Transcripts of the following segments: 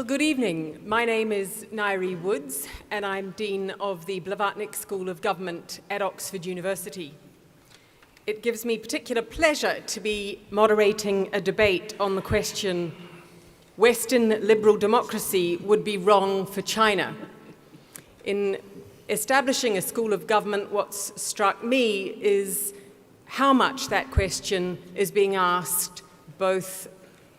Well, good evening. My name is Nairi Woods, and I'm Dean of the Blavatnik School of Government at Oxford University. It gives me particular pleasure to be moderating a debate on the question, Western liberal democracy would be wrong for China. In establishing a school of government, what's struck me is how much that question is being asked both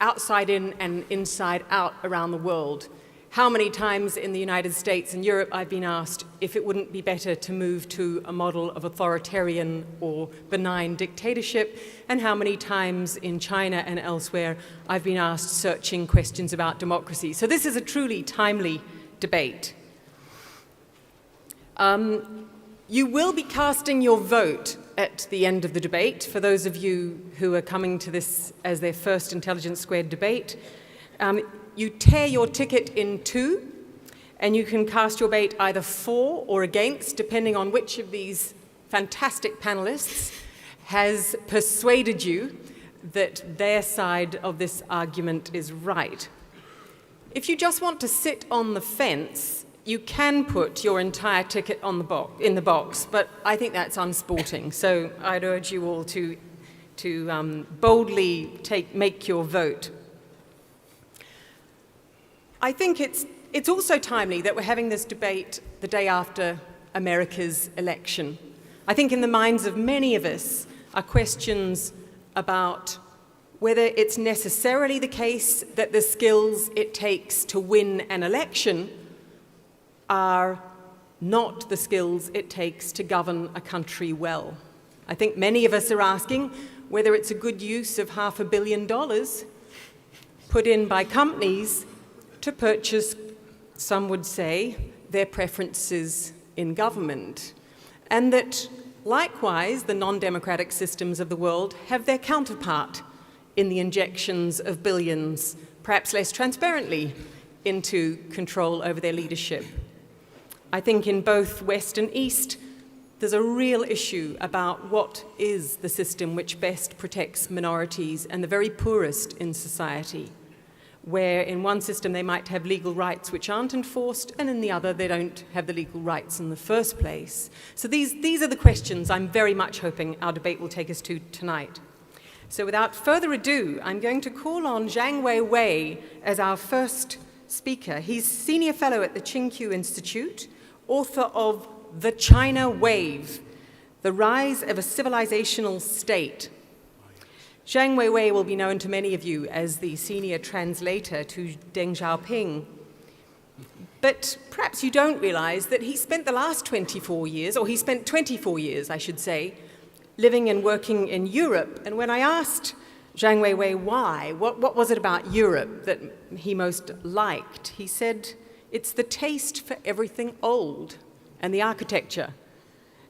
outside in and inside out around the world. How many times in the United States and Europe I've been asked if it wouldn't be better to move to a model of authoritarian or benign dictatorship, and how many times in China and elsewhere I've been asked searching questions about democracy. So this is a truly timely debate. You will be casting your vote at the end of the debate. For those of you who are coming to this as their first Intelligence Squared debate, you tear your ticket in two, and you can cast your vote either for or against, depending on which of these fantastic panelists has persuaded you that their side of this argument is right. If you just want to sit on the fence, you can put your entire ticket on in the box, but I think that's unsporting. So I'd urge you all to boldly make your vote. I think it's also timely that we're having this debate the day after America's election. I think in the minds of many of us are questions about whether it's necessarily the case that the skills it takes to win an election are not the skills it takes to govern a country well. I think many of us are asking whether it's a good use of $500 million put in by companies to purchase, some would say, their preferences in government, and that likewise the non-democratic systems of the world have their counterpart in the injections of billions, perhaps less transparently, into control over their leadership. I think in both West and East, there's a real issue about what is the system which best protects minorities and the very poorest in society, where in one system they might have legal rights which aren't enforced, and in the other they don't have the legal rights in the first place. So these are the questions I'm very much hoping our debate will take us to tonight. So without further ado, I'm going to call on Zhang Weiwei as our first speaker. He's Senior Fellow at the Tsinghua Institute, author of The China Wave, The Rise of a Civilizational State. Zhang Weiwei will be known to many of you as the senior translator to Deng Xiaoping. But perhaps you don't realize that he spent the last 24 years, or he spent 24 years, I should say, living and working in Europe. And when I asked Zhang Weiwei why, what was it about Europe that he most liked, he said, it's the taste for everything old and the architecture.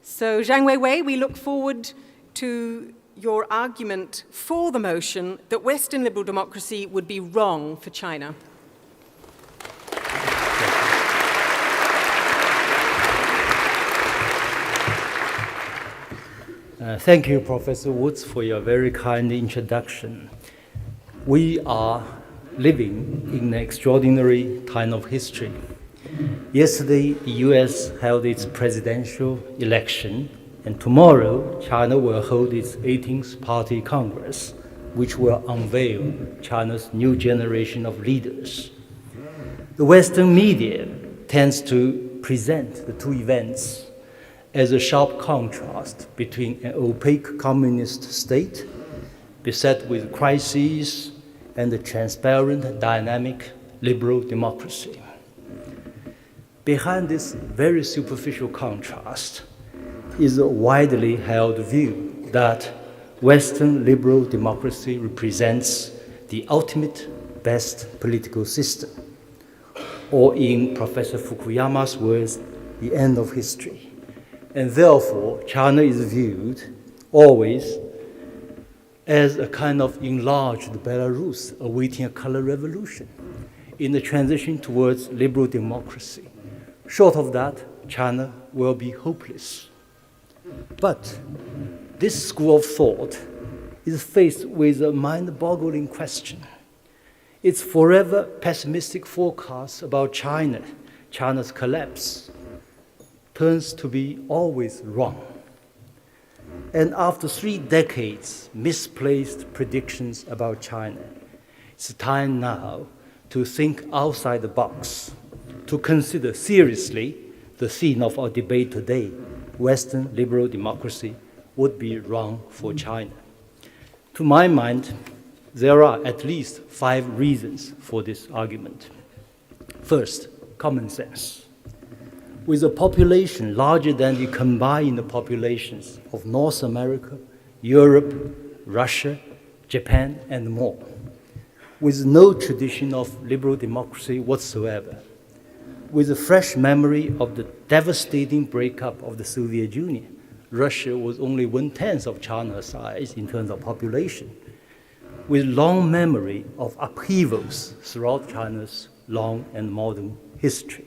So Zhang Weiwei, we look forward to your argument for the motion that Western liberal democracy would be wrong for China. Thank you, Professor Woods, for your very kind introduction. We are living in an extraordinary time of history. Yesterday, the US held its presidential election, and tomorrow, China will hold its 18th Party Congress, which will unveil China's new generation of leaders. The Western media tends to present the two events as a sharp contrast between an opaque communist state beset with crises and a transparent, dynamic, liberal democracy. Behind this very superficial contrast is a widely held view that Western liberal democracy represents the ultimate best political system, or in Professor Fukuyama's words, the end of history. And therefore, China is viewed always as a kind of enlarged Belarus awaiting a color revolution in the transition towards liberal democracy. Short of that, China will be hopeless. But this school of thought is faced with a mind-boggling question. its forever pessimistic forecast about China, China's collapse, turns to be always wrong. And after 3 decades misplaced predictions about China, it's time now to think outside the box, to consider seriously the theme of our debate today: Western liberal democracy would be wrong for China. To my mind, there are at least 5 reasons for this argument. First, common sense. With a population larger than the combined populations of North America, Europe, Russia, Japan, and more, with no tradition of liberal democracy whatsoever, with a fresh memory of the devastating breakup of the Soviet Union, Russia was only 1/10 of China's size in terms of population, with long memory of upheavals throughout China's long and modern history.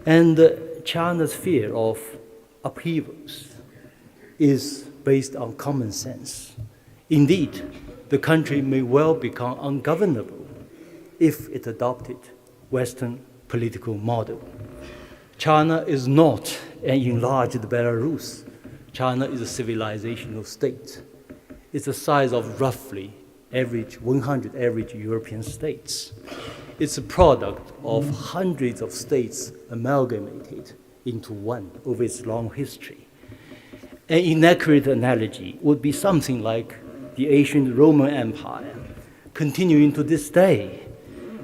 And China's fear of upheavals is based on common sense. Indeed, the country may well become ungovernable if it adopted Western political model. China is not an enlarged Belarus. China is a civilizational state. It's the size of roughly 100 average European states. It's a product of hundreds of states amalgamated into one over its long history. An inaccurate analogy would be something like the ancient Roman Empire, continuing to this day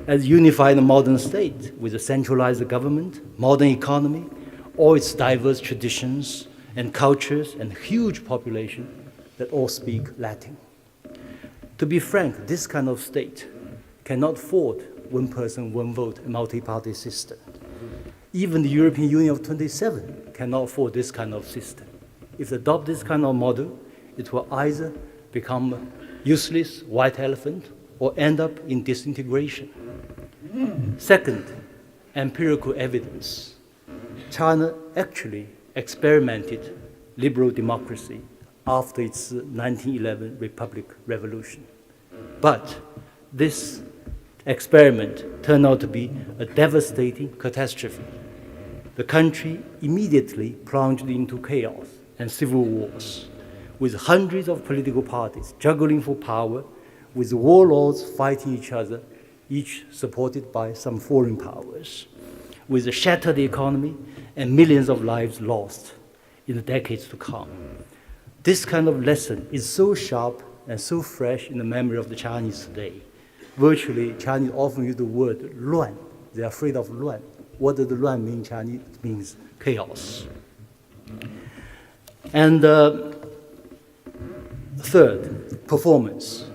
as unified modern state with a centralized government, modern economy, all its diverse traditions and cultures and huge population that all speak Latin. To be frank, this kind of state cannot afford one person, one vote, a multi-party system. Even the European Union of 27 cannot afford this kind of system. If they adopt this kind of model, it will either become a useless white elephant or end up in disintegration. Second, empirical evidence. China actually experimented liberal democracy after its 1911 Republic Revolution. But this experiment turned out to be a devastating catastrophe. The country immediately plunged into chaos and civil wars, with hundreds of political parties juggling for power, with warlords fighting each other, each supported by some foreign powers, with a shattered economy and millions of lives lost in the decades to come. This kind of lesson is so sharp and so fresh in the memory of the Chinese today. Virtually, Chinese often use the word 乱. They're afraid of 乱. What does the 乱 mean in Chinese? It means chaos. And third, performance.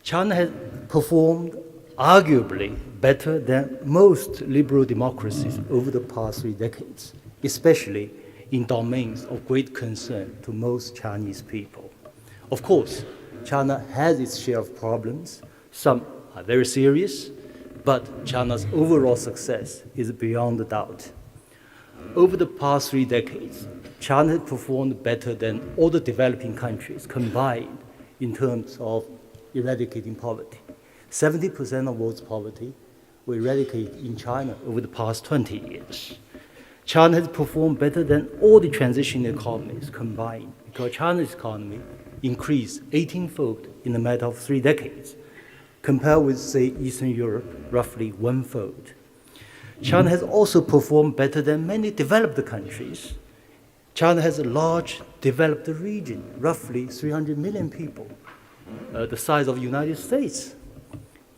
China has performed arguably better than most liberal democracies over the past 3 decades, especially in domains of great concern to most Chinese people. Of course, China has its share of problems. Some are very serious, but China's overall success is beyond a doubt. Over the past 3 decades, China has performed better than all the developing countries combined in terms of eradicating poverty. 70% of world's poverty were eradicated in China over the past 20 years. China has performed better than all the transition economies combined, because China's economy increased 18-fold in a matter of 3 decades, compared with, say, Eastern Europe, roughly 1-fold. China has also performed better than many developed countries. China has a large developed region, roughly 300 million people, the size of the United States,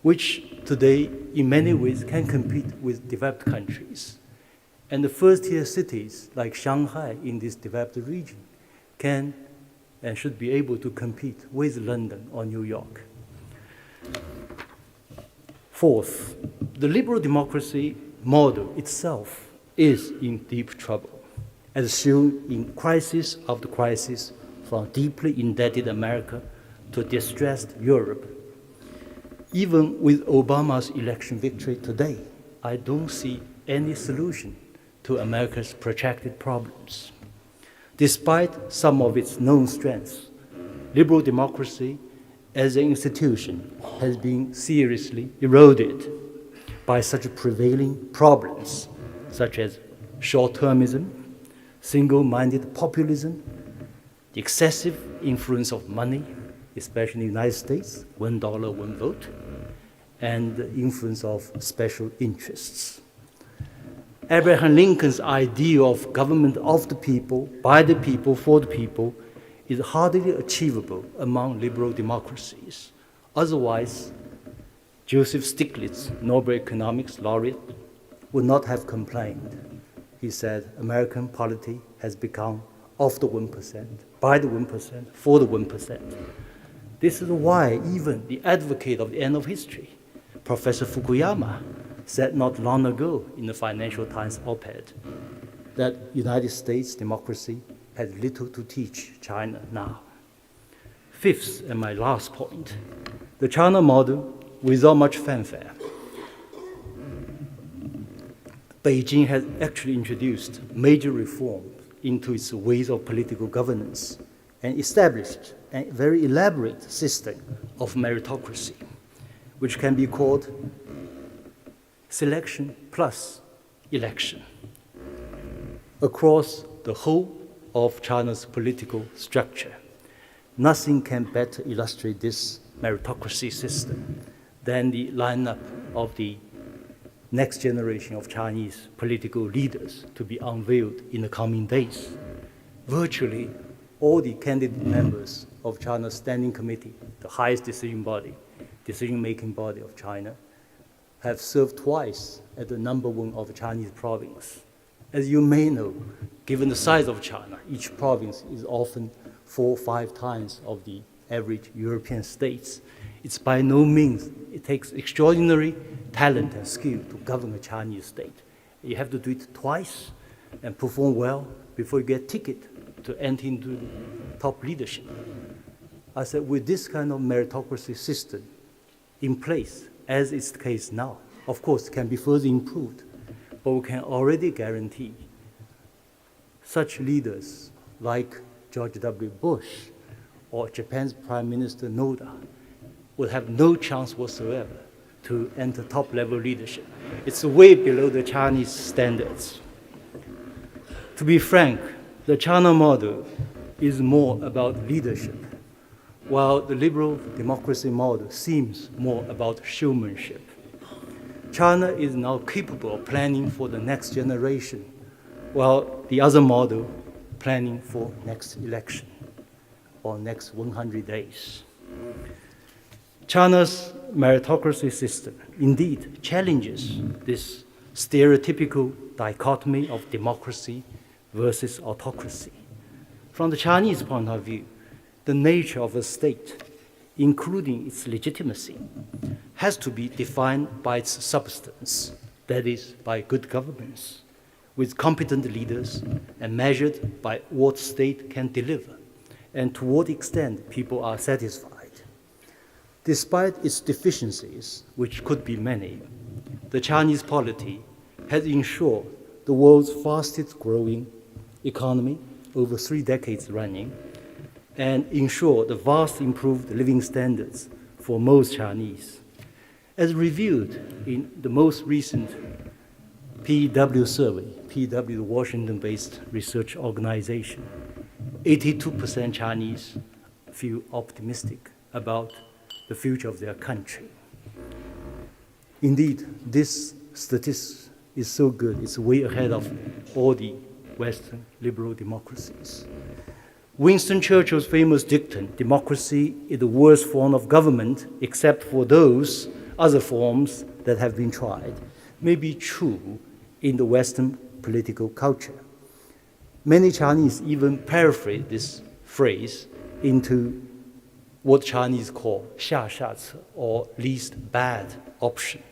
which today, in many ways, can compete with developed countries. And the first-tier cities like Shanghai in this developed region can and should be able to compete with London or New York. Fourth, the liberal democracy model itself is in deep trouble, as shown in crisis after crisis, from deeply indebted America to distressed Europe. Even with Obama's election victory today, I don't see any solution to America's protracted problems. Despite some of its known strengths, liberal democracy as an institution has been seriously eroded by such prevailing problems, such as short-termism, single-minded populism, the excessive influence of money, especially in the United States, $1, one vote, and the influence of special interests. Abraham Lincoln's idea of government of the people, by the people, for the people, is hardly achievable among liberal democracies. Otherwise, Joseph Stiglitz, Nobel Economics laureate, would not have complained. He said, American polity has become of the 1%, by the 1%, for the 1%. This is why even the advocate of the end of history, Professor Fukuyama, said not long ago in the Financial Times op-ed that United States democracy has little to teach China now. Fifth, and my last point, the China model, without much fanfare, Beijing has actually introduced major reforms into its ways of political governance and established a very elaborate system of meritocracy, which can be called selection plus election across the whole of China's political structure. Nothing can better illustrate this meritocracy system than the lineup of the next generation of Chinese political leaders to be unveiled in the coming days. Virtually all the candidate members of China's Standing Committee, the highest decision-making body of China, have served twice as the #1 of Chinese province. As you may know, given the size of China, each province is often 4 or 5 times of the average European states. It's by no means, it takes extraordinary talent and skill to govern a Chinese state. You have to do it twice and perform well before you get a ticket to enter into top leadership. I said, with this kind of meritocracy system in place, as is the case now, of course, it can be further improved, but we can already guarantee such leaders like George W. Bush or Japan's Prime Minister Noda will have no chance whatsoever to enter top-level leadership. It's way below the Chinese standards. To be frank, the China model is more about leadership, while the liberal democracy model seems more about showmanship. China is now capable of planning for the next generation, while the other model planning for next election or next 100 days. China's meritocracy system indeed challenges this stereotypical dichotomy of democracy versus autocracy. From the Chinese point of view, the nature of a state, including its legitimacy, has to be defined by its substance, that is, by good governance, with competent leaders and measured by what state can deliver and to what extent people are satisfied. Despite its deficiencies, which could be many, the Chinese polity has ensured the world's fastest growing economy over 3 decades running and ensured the vast improved living standards for most Chinese. As reviewed in the most recent PEW survey, PEW, the Washington-based research organization, 82% Chinese feel optimistic about the future of their country. Indeed, this statistic is so good, it's way ahead of all the Western liberal democracies. Winston Churchill's famous dictum, democracy is the worst form of government except for those other forms that have been tried, may be true in the Western political culture. Many Chinese even paraphrase this phrase into what Chinese call 下下策, or least bad option.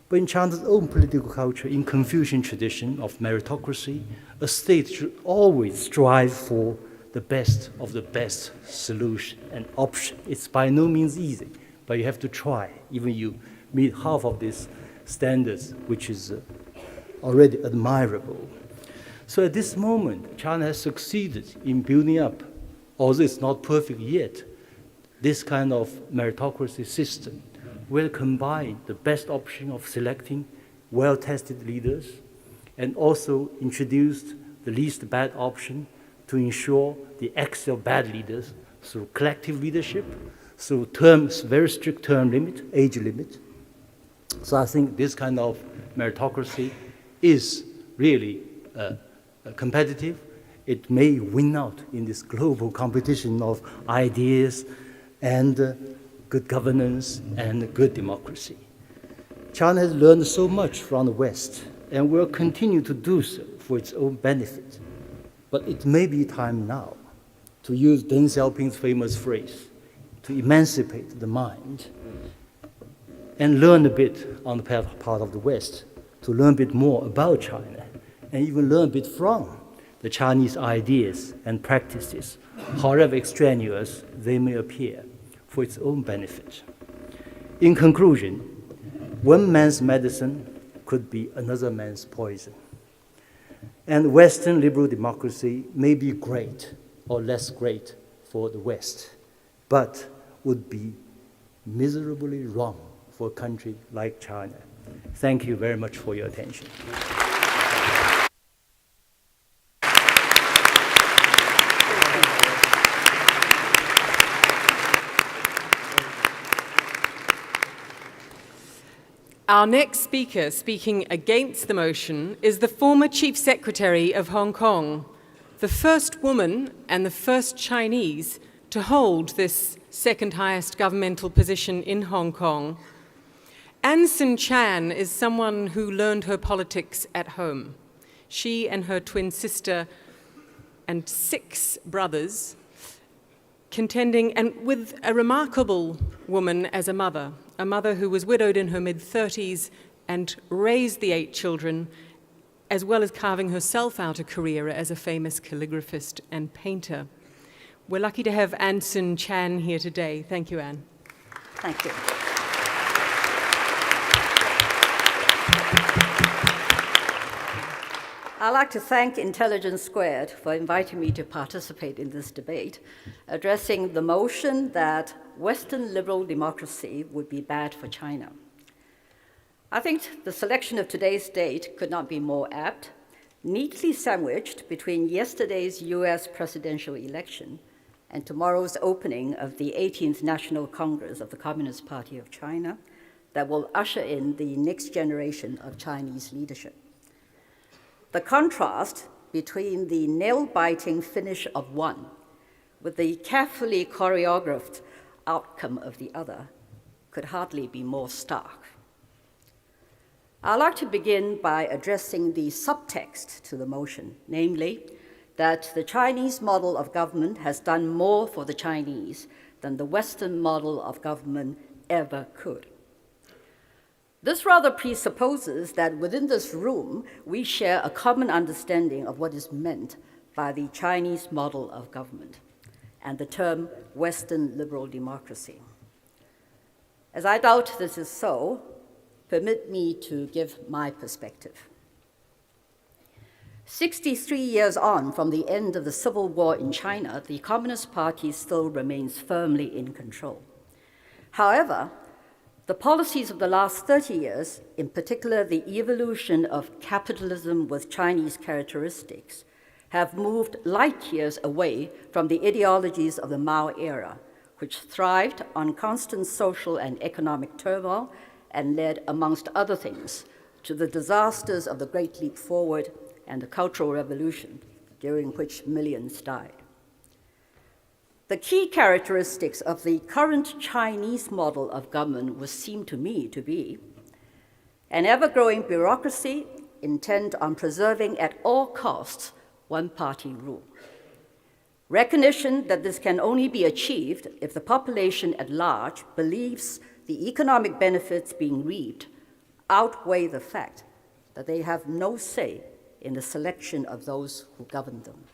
But in China's own political culture, in Confucian tradition of meritocracy, a state should always strive for the best of the best solution and option. It's by no means easy, but you have to try, even you meet half of these standards, which is already admirable. So at this moment, China has succeeded in building up, although it's not perfect yet, this kind of meritocracy system will combine the best option of selecting well-tested leaders and also introduce the least bad option to ensure the exit of bad leaders through collective leadership, through terms, very strict term limit, age limit. So I think this kind of meritocracy is really competitive. It may win out in this global competition of ideas and good governance and good democracy. China has learned so much from the West and will continue to do so for its own benefit. But it may be time now to use Deng Xiaoping's famous phrase, to emancipate the mind and learn a bit on the part of the West, to learn a bit more about China and even learn a bit from the Chinese ideas and practices, however extraneous they may appear, for its own benefit. In conclusion, one man's medicine could be another man's poison. And Western liberal democracy may be great or less great for the West, but would be miserably wrong for a country like China. Thank you very much for your attention. Our next speaker, speaking against the motion, is the former Chief Secretary of Hong Kong, the first woman and the first Chinese to hold this second highest governmental position in Hong Kong. Anson Chan is someone who learned her politics at home. She and her twin sister and 6 brothers contending, and with a remarkable woman as a mother who was widowed in her mid-30s and raised the 8 children, as well as carving herself out a career as a famous calligraphist and painter. We're lucky to have Anson Chan here today. Thank you, Anne. Thank you. I'd like to thank Intelligence Squared for inviting me to participate in this debate, addressing the motion that Western liberal democracy would be bad for China. I think the selection of today's date could not be more apt, neatly sandwiched between yesterday's US presidential election and tomorrow's opening of the 18th National Congress of the Communist Party of China that will usher in the next generation of Chinese leadership. The contrast between the nail-biting finish of one with the carefully choreographed outcome of the other could hardly be more stark. I'd like to begin by addressing the subtext to the motion, namely that the Chinese model of government has done more for the Chinese than the Western model of government ever could. This rather presupposes that within this room, we share a common understanding of what is meant by the Chinese model of government and the term Western liberal democracy. As I doubt this is so, permit me to give my perspective. 63 years on from the end of the Civil War in China, the Communist Party still remains firmly in control. However, the policies of the last 30 years, in particular the evolution of capitalism with Chinese characteristics, have moved light years away from the ideologies of the Mao era, which thrived on constant social and economic turmoil and led, amongst other things, to the disasters of the Great Leap Forward and the Cultural Revolution, during which millions died. The key characteristics of the current Chinese model of government would seem to me to be an ever-growing bureaucracy intent on preserving at all costs one-party rule, recognition that this can only be achieved if the population at large believes the economic benefits being reaped outweigh the fact that they have no say in the selection of those who govern them.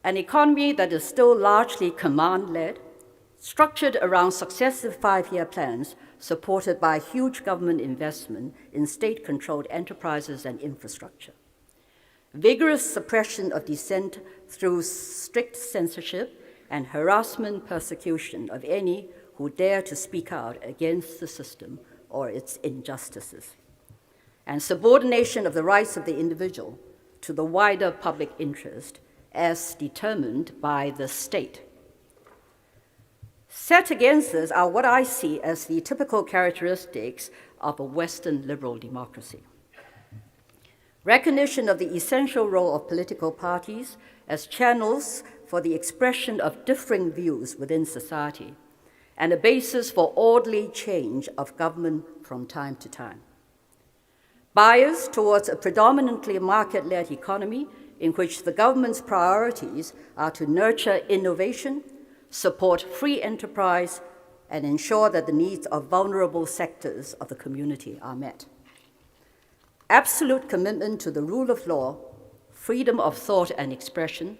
An economy that is still largely command-led, structured around successive 5-year plans, supported by huge government investment in state-controlled enterprises and infrastructure. Vigorous suppression of dissent through strict censorship, and harassment persecution of any who dare to speak out against the system or its injustices, and subordination of the rights of the individual to the wider public interest as determined by the state. Set against this are what I see as the typical characteristics of a Western liberal democracy. Recognition of the essential role of political parties as channels for the expression of differing views within society, and a basis for orderly change of government from time to time. Bias towards a predominantly market-led economy in which the government's priorities are to nurture innovation, support free enterprise, and ensure that the needs of vulnerable sectors of the community are met. Absolute commitment to the rule of law, freedom of thought and expression,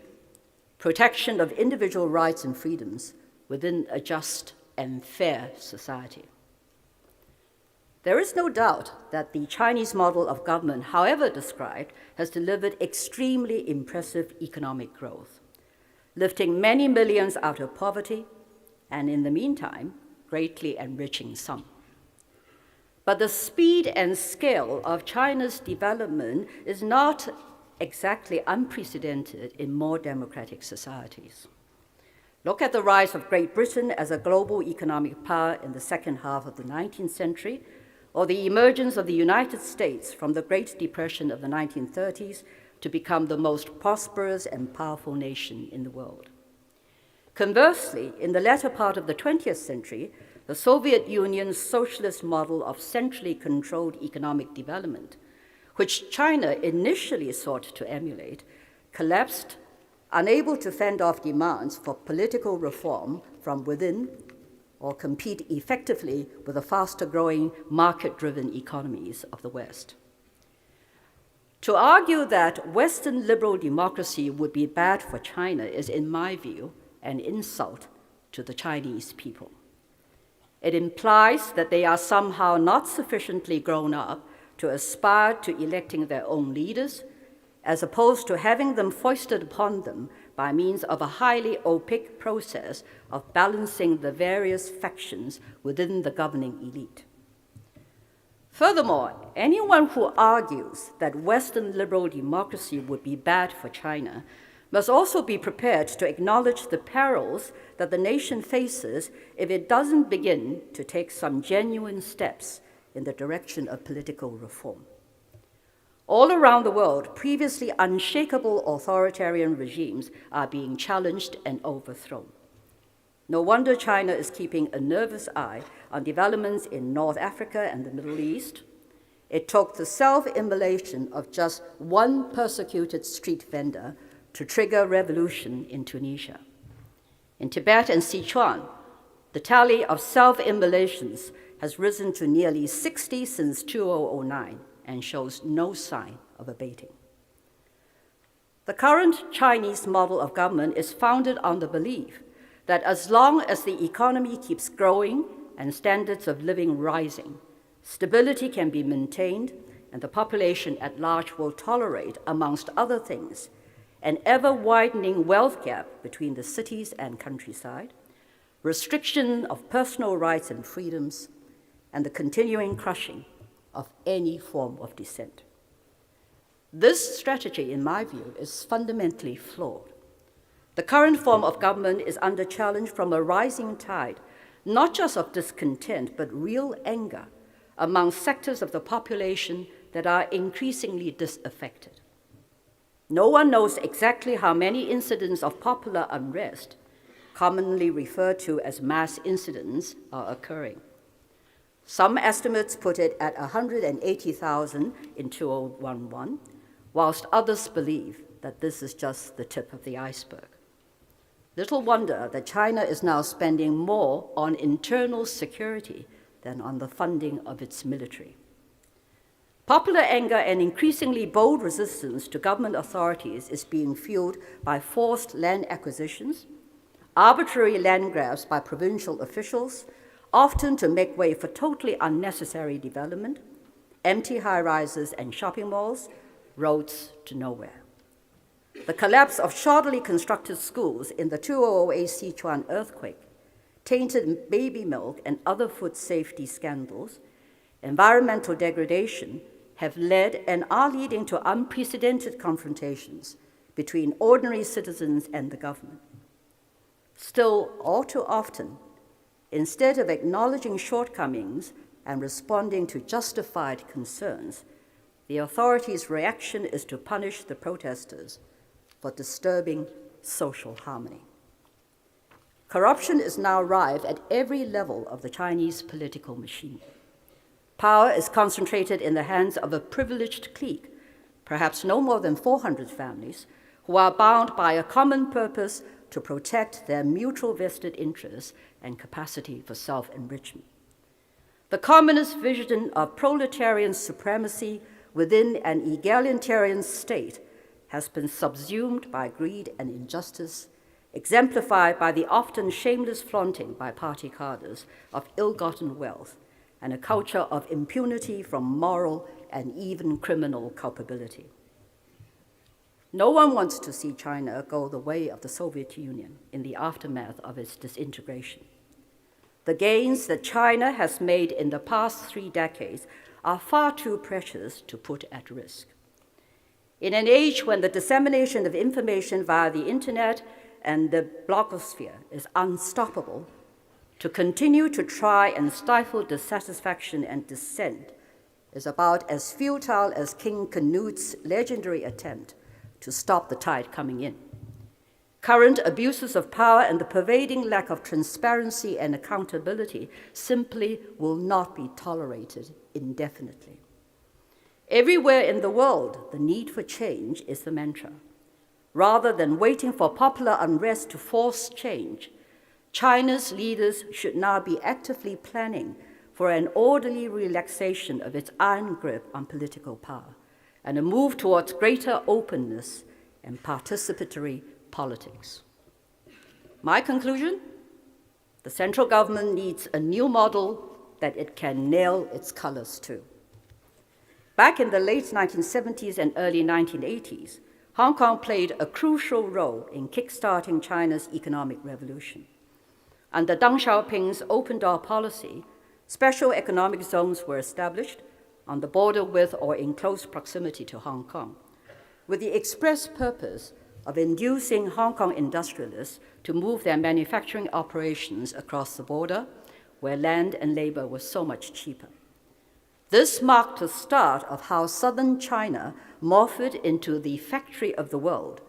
protection of individual rights and freedoms within a just and fair society. There is no doubt that the Chinese model of government, however described, has delivered extremely impressive economic growth, lifting many millions out of poverty, and in the meantime, greatly enriching some. But the speed and scale of China's development is not exactly unprecedented in more democratic societies. Look at the rise of Great Britain as a global economic power in the second half of the 19th century, or the emergence of the United States from the Great Depression of the 1930s to become the most prosperous and powerful nation in the world. Conversely, in the latter part of the 20th century, the Soviet Union's socialist model of centrally controlled economic development, which China initially sought to emulate, collapsed, unable to fend off demands for political reform from within or compete effectively with the faster-growing market-driven economies of the West. To argue that Western liberal democracy would be bad for China is, in my view, an insult to the Chinese people. It implies that they are somehow not sufficiently grown up to aspire to electing their own leaders, as opposed to having them foisted upon them by means of a highly opaque process of balancing the various factions within the governing elite. Furthermore, anyone who argues that Western liberal democracy would be bad for China must also be prepared to acknowledge the perils that the nation faces if it doesn't begin to take some genuine steps in the direction of political reform. All around the world, previously unshakable authoritarian regimes are being challenged and overthrown. No wonder China is keeping a nervous eye on developments in North Africa and the Middle East. It took the self-immolation of just one persecuted street vendor to trigger revolution in Tunisia. In Tibet and Sichuan, the tally of self-immolations has risen to nearly 60 since 2009 and shows no sign of abating. The current Chinese model of government is founded on the belief that as long as the economy keeps growing and standards of living rising, stability can be maintained and the population at large will tolerate, amongst other things, an ever-widening wealth gap between the cities and countryside, restriction of personal rights and freedoms, and the continuing crushing of any form of dissent. This strategy, in my view, is fundamentally flawed. The current form of government is under challenge from a rising tide, not just of discontent, but real anger among sectors of the population that are increasingly disaffected. No one knows exactly how many incidents of popular unrest, commonly referred to as mass incidents, are occurring. Some estimates put it at 180,000 in 2011, whilst others believe that this is just the tip of the iceberg. Little wonder that China is now spending more on internal security than on the funding of its military. Popular anger and increasingly bold resistance to government authorities is being fueled by forced land acquisitions, arbitrary land grabs by provincial officials, often to make way for totally unnecessary development, empty high-rises and shopping malls, roads to nowhere. The collapse of shoddily constructed schools in the 2008 Sichuan earthquake, tainted baby milk and other food safety scandals, environmental degradation have led and are leading to unprecedented confrontations between ordinary citizens and the government. Still, all too often, instead of acknowledging shortcomings and responding to justified concerns, the authorities' reaction is to punish the protesters for disturbing social harmony. Corruption is now rife at every level of the Chinese political machine. Power is concentrated in the hands of a privileged clique, perhaps no more than 400 families, who are bound by a common purpose to protect their mutual vested interests and capacity for self-enrichment. The communist vision of proletarian supremacy within an egalitarian state has been subsumed by greed and injustice, exemplified by the often shameless flaunting by party cadres of ill-gotten wealth and a culture of impunity from moral and even criminal culpability. No one wants to see China go the way of the Soviet Union in the aftermath of its disintegration. The gains that China has made in the past 3 decades are far too precious to put at risk. In an age when the dissemination of information via the internet and the blogosphere is unstoppable, to continue to try and stifle dissatisfaction and dissent is about as futile as King Canute's legendary attempt to stop the tide coming in. Current abuses of power and the pervading lack of transparency and accountability simply will not be tolerated indefinitely. Everywhere in the world, the need for change is the mantra. Rather than waiting for popular unrest to force change, China's leaders should now be actively planning for an orderly relaxation of its iron grip on political power and a move towards greater openness and participatory politics. My conclusion? The central government needs a new model that it can nail its colors to. Back in the late 1970s and early 1980s, Hong Kong played a crucial role in kickstarting China's economic revolution. Under Deng Xiaoping's open door policy, special economic zones were established on the border with or in close proximity to Hong Kong, with the express purpose of inducing Hong Kong industrialists to move their manufacturing operations across the border, where land and labor were so much cheaper. This marked the start of how southern China morphed into the factory of the world,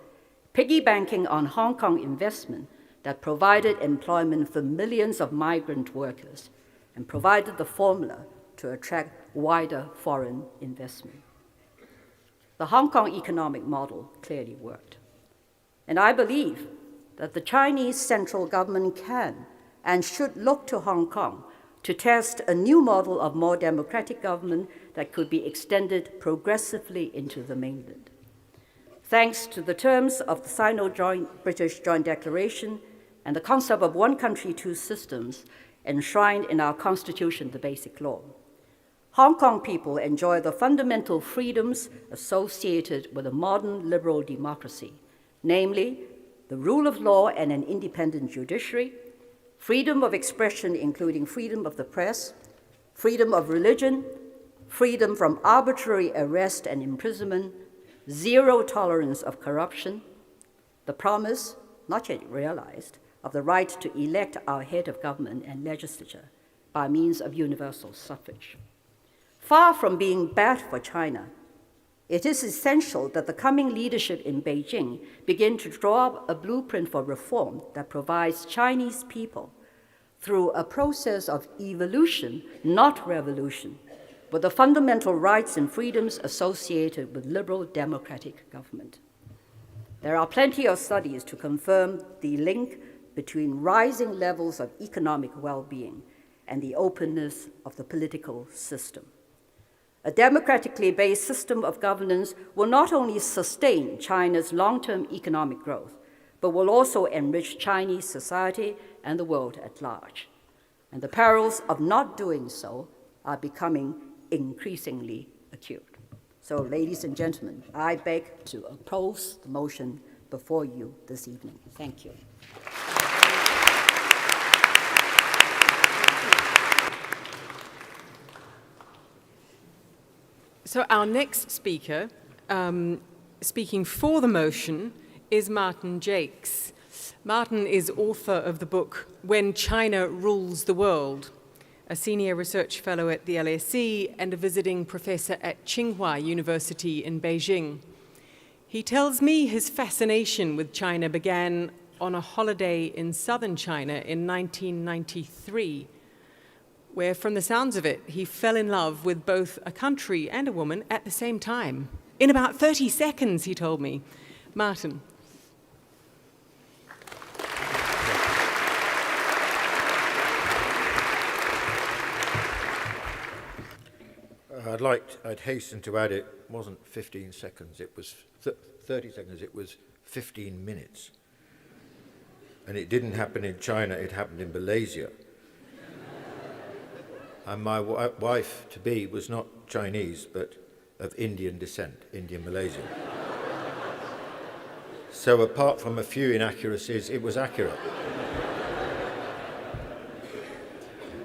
piggybanking on Hong Kong investment that provided employment for millions of migrant workers and provided the formula to attract wider foreign investment. The Hong Kong economic model clearly worked. And I believe that the Chinese central government can and should look to Hong Kong to test a new model of more democratic government that could be extended progressively into the mainland. Thanks to the terms of the Sino-British Joint Declaration and the concept of one country, two systems enshrined in our Constitution, the Basic Law, Hong Kong people enjoy the fundamental freedoms associated with a modern liberal democracy, namely the rule of law and an independent judiciary, freedom of expression including freedom of the press, freedom of religion, freedom from arbitrary arrest and imprisonment, zero tolerance of corruption, the promise, not yet realized, of the right to elect our head of government and legislature by means of universal suffrage. Far from being bad for China, it is essential that the coming leadership in Beijing begin to draw up a blueprint for reform that provides Chinese people, through a process of evolution, not revolution, with the fundamental rights and freedoms associated with liberal democratic government. There are plenty of studies to confirm the link between rising levels of economic well-being and the openness of the political system. A democratically based system of governance will not only sustain China's long-term economic growth, but will also enrich Chinese society and the world at large. And the perils of not doing so are becoming increasingly acute. So, ladies and gentlemen, I beg to oppose the motion before you this evening. Thank you. So our next speaker, speaking for the motion, is Martin Jakes. Martin is author of the book When China Rules the World, a senior research fellow at the LSE and a visiting professor at Tsinghua University in Beijing. He tells me his fascination with China began on a holiday in southern China in 1993, where, from the sounds of it, he fell in love with both a country and a woman at the same time. In about 30 seconds, he told me. Martin. I'd hasten to add it wasn't 15 seconds, it was 30 seconds, it was 15 minutes. And it didn't happen in China, it happened in Malaysia. And my wife-to-be was not Chinese, but of Indian descent, Indian Malaysian. So apart from a few inaccuracies, it was accurate.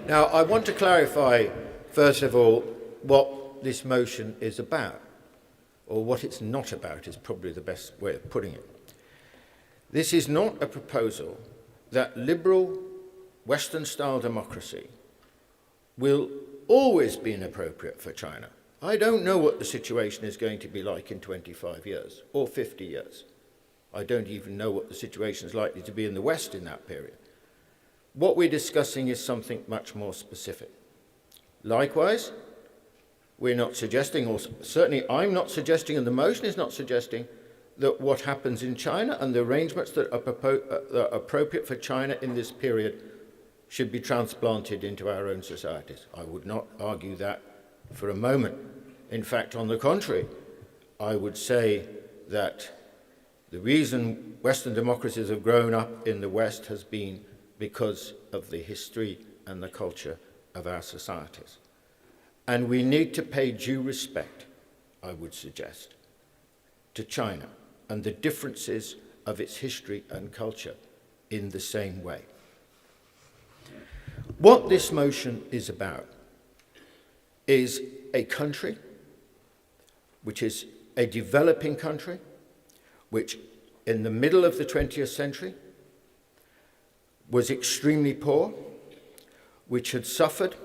Now, I want to clarify, first of all, what this motion is about, or what it's not about is probably the best way of putting it. This is not a proposal that liberal Western-style democracy will always be inappropriate for China. I don't know what the situation is going to be like in 25 years or 50 years. I don't even know what the situation is likely to be in the West in that period. What we're discussing is something much more specific. Likewise, we're not suggesting, or certainly I'm not suggesting, and the motion is not suggesting, that what happens in China and the arrangements that are appropriate for China in this period should be transplanted into our own societies. I would not argue that for a moment. In fact, on the contrary, I would say that the reason Western democracies have grown up in the West has been because of the history and the culture of our societies. And we need to pay due respect, I would suggest, to China and the differences of its history and culture in the same way. What this motion is about is a country which is a developing country, which in the middle of the 20th century was extremely poor, which had suffered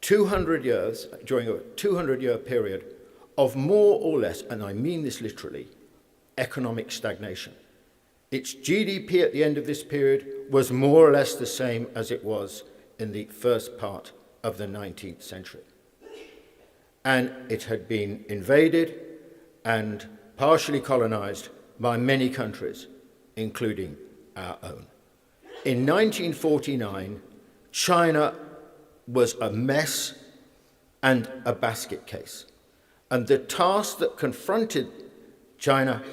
200 years, during a 200-year period of more or less, and I mean this literally, economic stagnation. Its GDP at the end of this period was more or less the same as it was in the first part of the 19th century. And it had been invaded and partially colonized by many countries, including our own. In 1949, China was a mess and a basket case. And the task that confronted China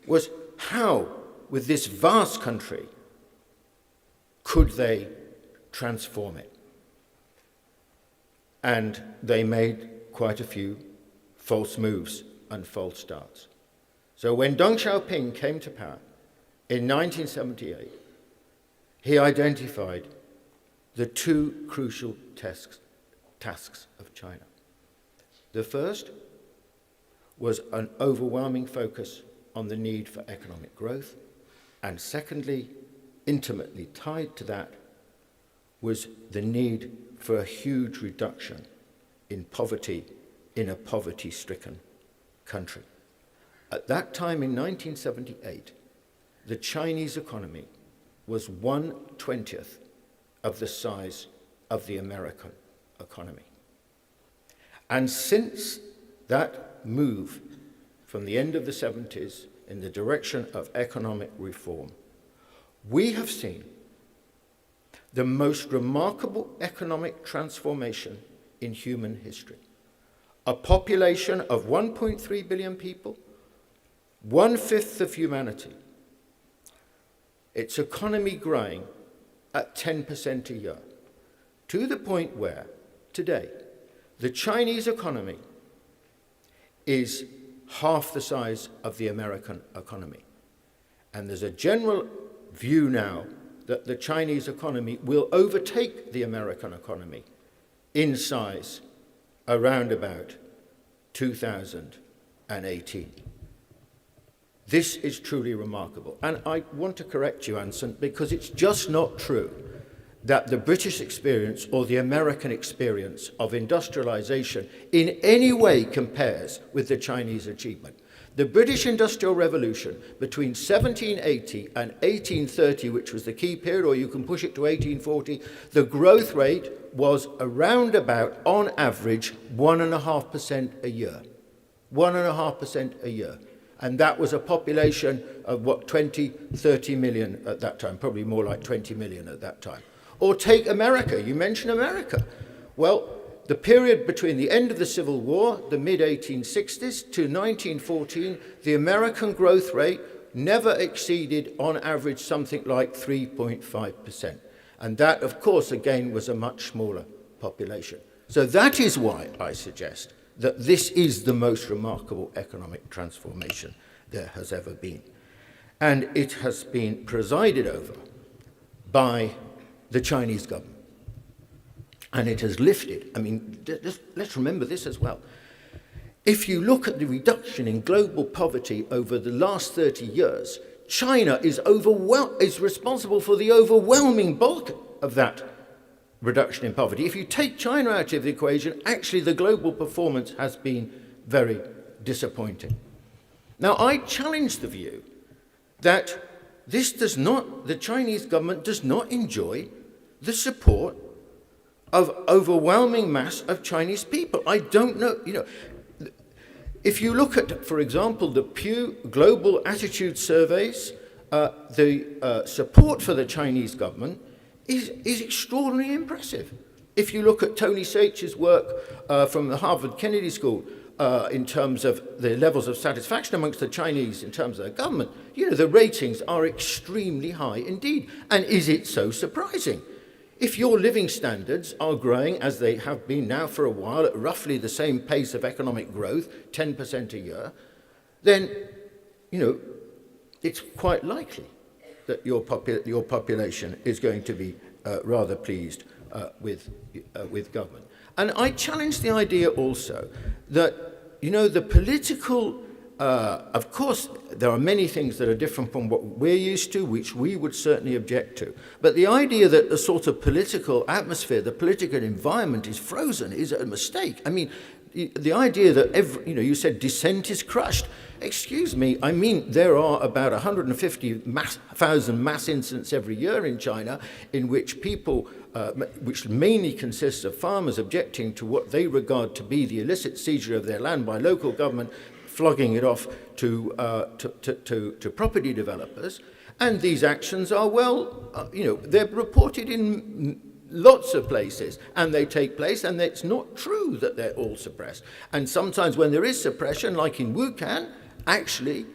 was how, with this vast country, could they transform it? And they made quite a few false moves and false starts. So when Deng Xiaoping came to power in 1978, he identified the two crucial tasks of China. The first was an overwhelming focus on the need for economic growth, and secondly, intimately tied to that, was the need for a huge reduction in poverty in a poverty-stricken country. At that time in 1978, the Chinese economy was 1/20 of the size of the American economy. And since that move from the end of the 70s in the direction of economic reform, we have seen the most remarkable economic transformation in human history. A population of 1.3 billion people, 1/5 of humanity, its economy growing at 10% a year, to the point where, today, the Chinese economy is half the size of the American economy. And there's a general view now that the Chinese economy will overtake the American economy in size around about 2018. This is truly remarkable. And I want to correct you, Anson, because it's just not true that the British experience or the American experience of industrialization in any way compares with the Chinese achievement. The British Industrial Revolution between 1780 and 1830, which was the key period, or you can push it to 1840, the growth rate was around about, on average, 1.5% a year. 1.5% a year. And that was a population of, 30 million at that time, probably more like 20 million at that time. Or take America. You mentioned America. Well, the period between the end of the Civil War, the mid-1860s, to 1914, the American growth rate never exceeded, on average, something like 3.5%. And that, of course, again, was a much smaller population. So that is why I suggest that this is the most remarkable economic transformation there has ever been. And it has been presided over by the Chinese government. And it has lifted, I mean, let's remember this as well. If you look at the reduction in global poverty over the last 30 years, China is responsible for the overwhelming bulk of that reduction in poverty. If you take China out of the equation, actually the global performance has been very disappointing. Now, I challenge the view that the Chinese government does not enjoy the support of overwhelming mass of Chinese people. I don't know, if you look at, for example, the Pew Global Attitude Surveys, the support for the Chinese government is extraordinarily impressive. If you look at Tony Sach's work from the Harvard Kennedy School in terms of the levels of satisfaction amongst the Chinese in terms of their government, the ratings are extremely high indeed. And is it so surprising? If your living standards are growing, as they have been now for a while, at roughly the same pace of economic growth, 10% a year, then, it's quite likely that your population is going to be rather pleased with government. And I challenge the idea also that, the political, of course, there are many things that are different from what we're used to, which we would certainly object to. But the idea that the sort of political atmosphere, the political environment is frozen is a mistake. I mean, the idea that you said dissent is crushed. Excuse me, I mean, there are about 150,000 mass incidents every year in China in which people, which mainly consists of farmers objecting to what they regard to be the illicit seizure of their land by local government, flogging it off to property developers. And these actions are, they're reported in lots of places, and they take place, and it's not true that they're all suppressed. And sometimes when there is suppression, like in Wuhan, actually,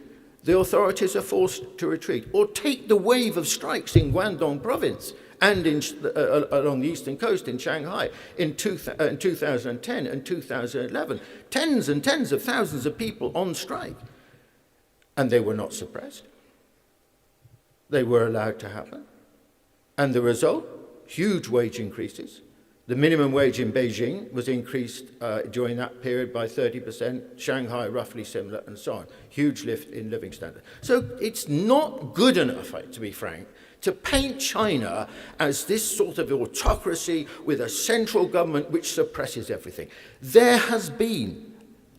the authorities are forced to retreat. Or take the wave of strikes in Guangdong province and along the eastern coast in Shanghai in 2010 and 2011. Tens and tens of thousands of people on strike. And they were not suppressed. They were allowed to happen. And the result? Huge wage increases. The minimum wage in Beijing was increased during that period by 30%, Shanghai roughly similar, and so on. Huge lift in living standard. So it's not good enough, to be frank, to paint China as this sort of autocracy with a central government which suppresses everything. There has been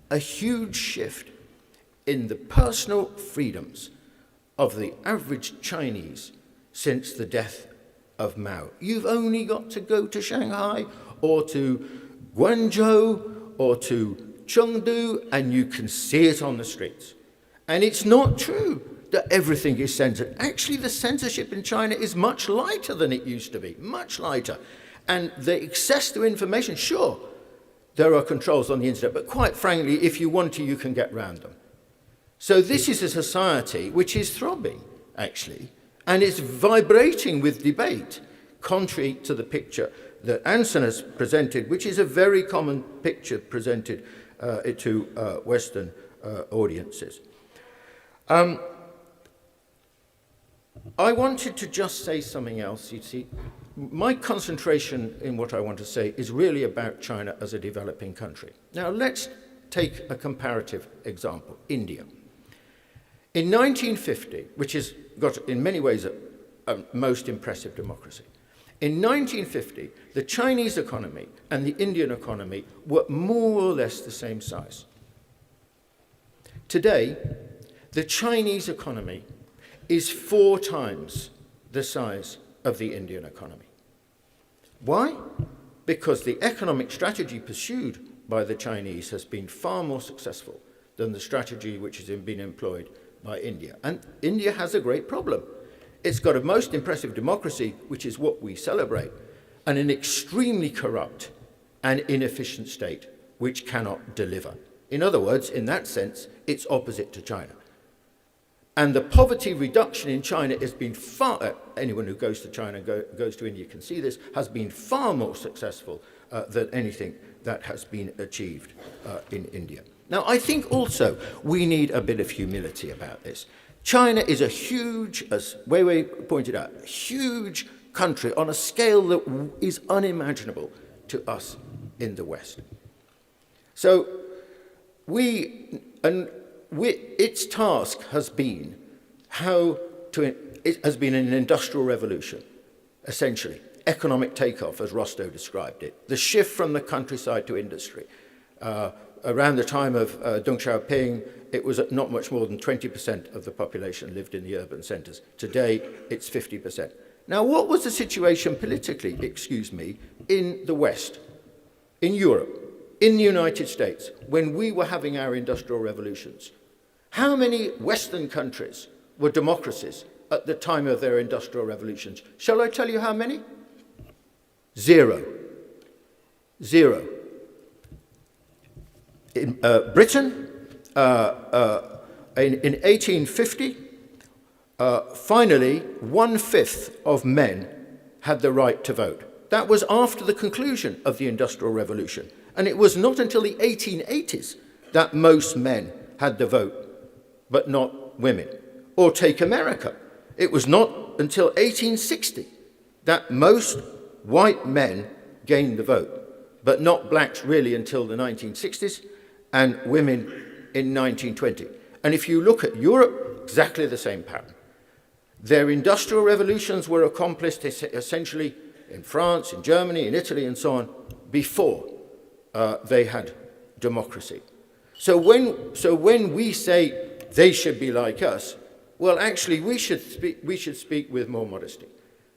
a huge shift in the personal freedoms of the average Chinese since the death of Mao. You've only got to go to Shanghai or to Guangzhou or to Chengdu and you can see it on the streets. And it's not true that everything is censored. Actually, the censorship in China is much lighter than it used to be, much lighter. And the access to information, sure, there are controls on the internet, but quite frankly, if you want to, you can get around them. So this is a society which is throbbing, actually, and it's vibrating with debate, contrary to the picture that Anson has presented, which is a very common picture presented Western audiences. I wanted to just say something else. You see, my concentration in what I want to say is really about China as a developing country. Now, let's take a comparative example, India. In 1950, which has got, in many ways, a most impressive democracy, in 1950, the Chinese economy and the Indian economy were more or less the same size. Today, the Chinese economy is 4 times the size of the Indian economy. Why? Because the economic strategy pursued by the Chinese has been far more successful than the strategy which has been employed by India. And India has a great problem. It's got a most impressive democracy, which is what we celebrate, and an extremely corrupt and inefficient state, which cannot deliver. In other words, in that sense, it's opposite to China. And the poverty reduction in China has been far, anyone who goes to China, goes to India can see this, has been far more successful than anything that has been achieved in India. Now, I think also we need a bit of humility about this. China is a huge, as Weiwei pointed out, a huge country on a scale that is unimaginable to us in the West. So its task has been it has been an industrial revolution, essentially, economic takeoff, as Rostow described it, the shift from the countryside to industry. Around the time of Deng Xiaoping, it was not much more than 20% of the population lived in the urban centres. Today, it's 50%. Now, what was the situation politically, in the West, in Europe, in the United States, when we were having our industrial revolutions? How many Western countries were democracies at the time of their industrial revolutions? Shall I tell you how many? 0. 0. In Britain, in 1850, finally, 1/5 of men had the right to vote. That was after the conclusion of the Industrial Revolution. And it was not until the 1880s that most men had the vote, but not women. Or take America. It was not until 1860 that most white men gained the vote, but not blacks really until the 1960s, and women in 1920. And if you look at Europe, exactly the same pattern. Their industrial revolutions were accomplished essentially in France, in Germany, in Italy, and so on, before they had democracy. So when we say they should be like us, well, actually, we should speak with more modesty,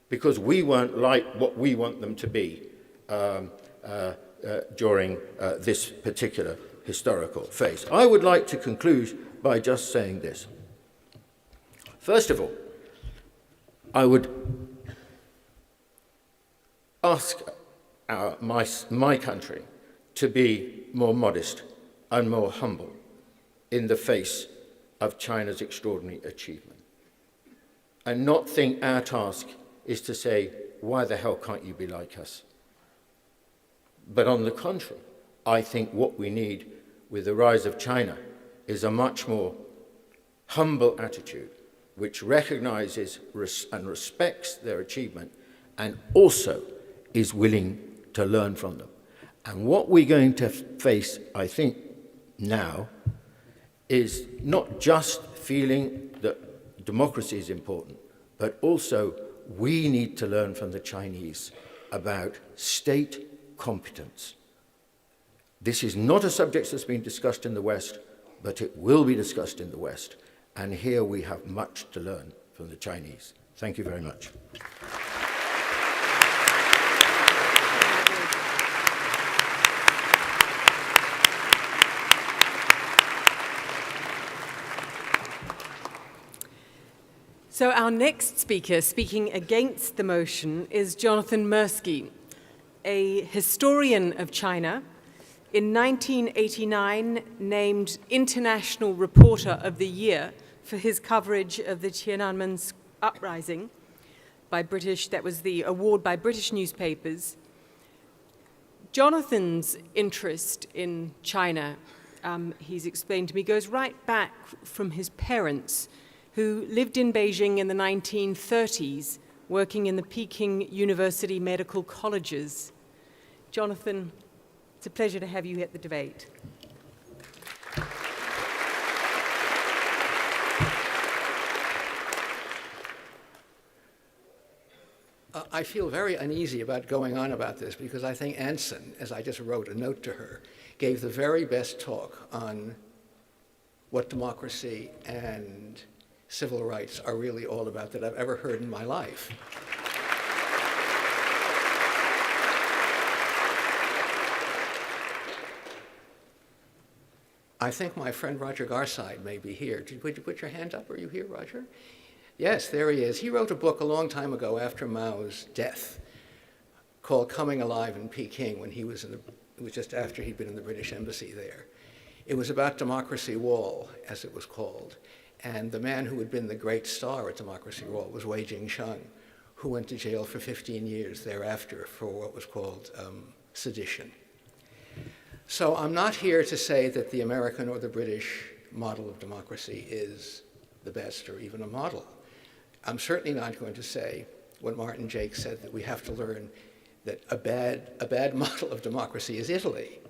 because we weren't like what we want them to be during this particular historical phase. I would like to conclude by just saying this. First of all, I would ask my country to be more modest and more humble in the face of China's extraordinary achievement, and not think our task is to say, why the hell can't you be like us? But on the contrary, I think what we need with the rise of China is a much more humble attitude, which recognizes and respects their achievement, and also is willing to learn from them. And what we're going to face, I think, now, is not just feeling that democracy is important, but also we need to learn from the Chinese about state competence. This is not a subject that's been discussed in the West, but it will be discussed in the West. And here we have much to learn from the Chinese. Thank you very much. So our next speaker, speaking against the motion, is Jonathan Mirsky, a historian of China, in 1989 named International Reporter of the Year for his coverage of the Tiananmen uprising by British, that was the award by British newspapers. Jonathan's interest in China, he's explained to me, goes right back from his parents, who lived in Beijing in the 1930s, working in the Peking University medical colleges. Jonathan, it's a pleasure to have you at the debate. I feel very uneasy about going on about this because I think Anson, as I just wrote a note to her, gave the very best talk on what democracy and civil rights are really all about that I've ever heard in my life. I think my friend Roger Garside may be here. Would you put your hand up? Are you here, Roger? Yes, there he is. He wrote a book a long time ago after Mao's death called Coming Alive in Peking when it was just after he'd been in the British embassy there. It was about Democracy Wall, as it was called. And the man who had been the great star at Democracy Wall was Wei Jingsheng, who went to jail for 15 years thereafter for what was called sedition. So I'm not here to say that the American or the British model of democracy is the best or even a model. I'm certainly not going to say what Martin Jacques said, that we have to learn that a bad model of democracy is Italy.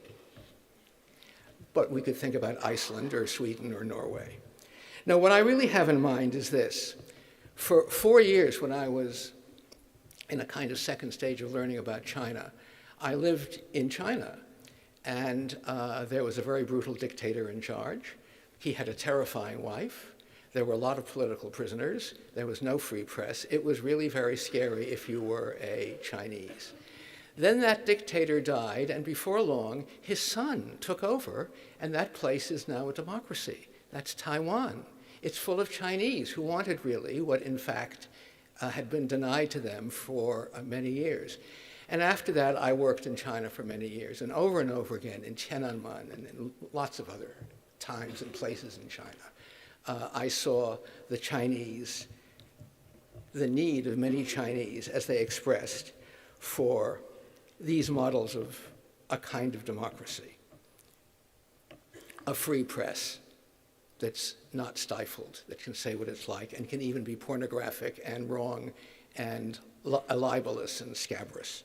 But we could think about Iceland or Sweden or Norway. Now, what I really have in mind is this. For 4 years, when I was in a kind of second stage of learning about China, I lived in China. And there was a very brutal dictator in charge. He had a terrifying wife. There were a lot of political prisoners. There was no free press. It was really very scary if you were a Chinese. Then that dictator died, and before long, his son took over, and that place is now a democracy. That's Taiwan. It's full of Chinese who wanted really what, in fact, had been denied to them for many years. And after that, I worked in China for many years, and over again in Tiananmen and in lots of other times and places in China. I saw the Chinese, the need of many Chinese, as they expressed, for these models of a kind of democracy, a free press that's not stifled, that can say what it's like, and can even be pornographic and wrong and libelous and scabrous.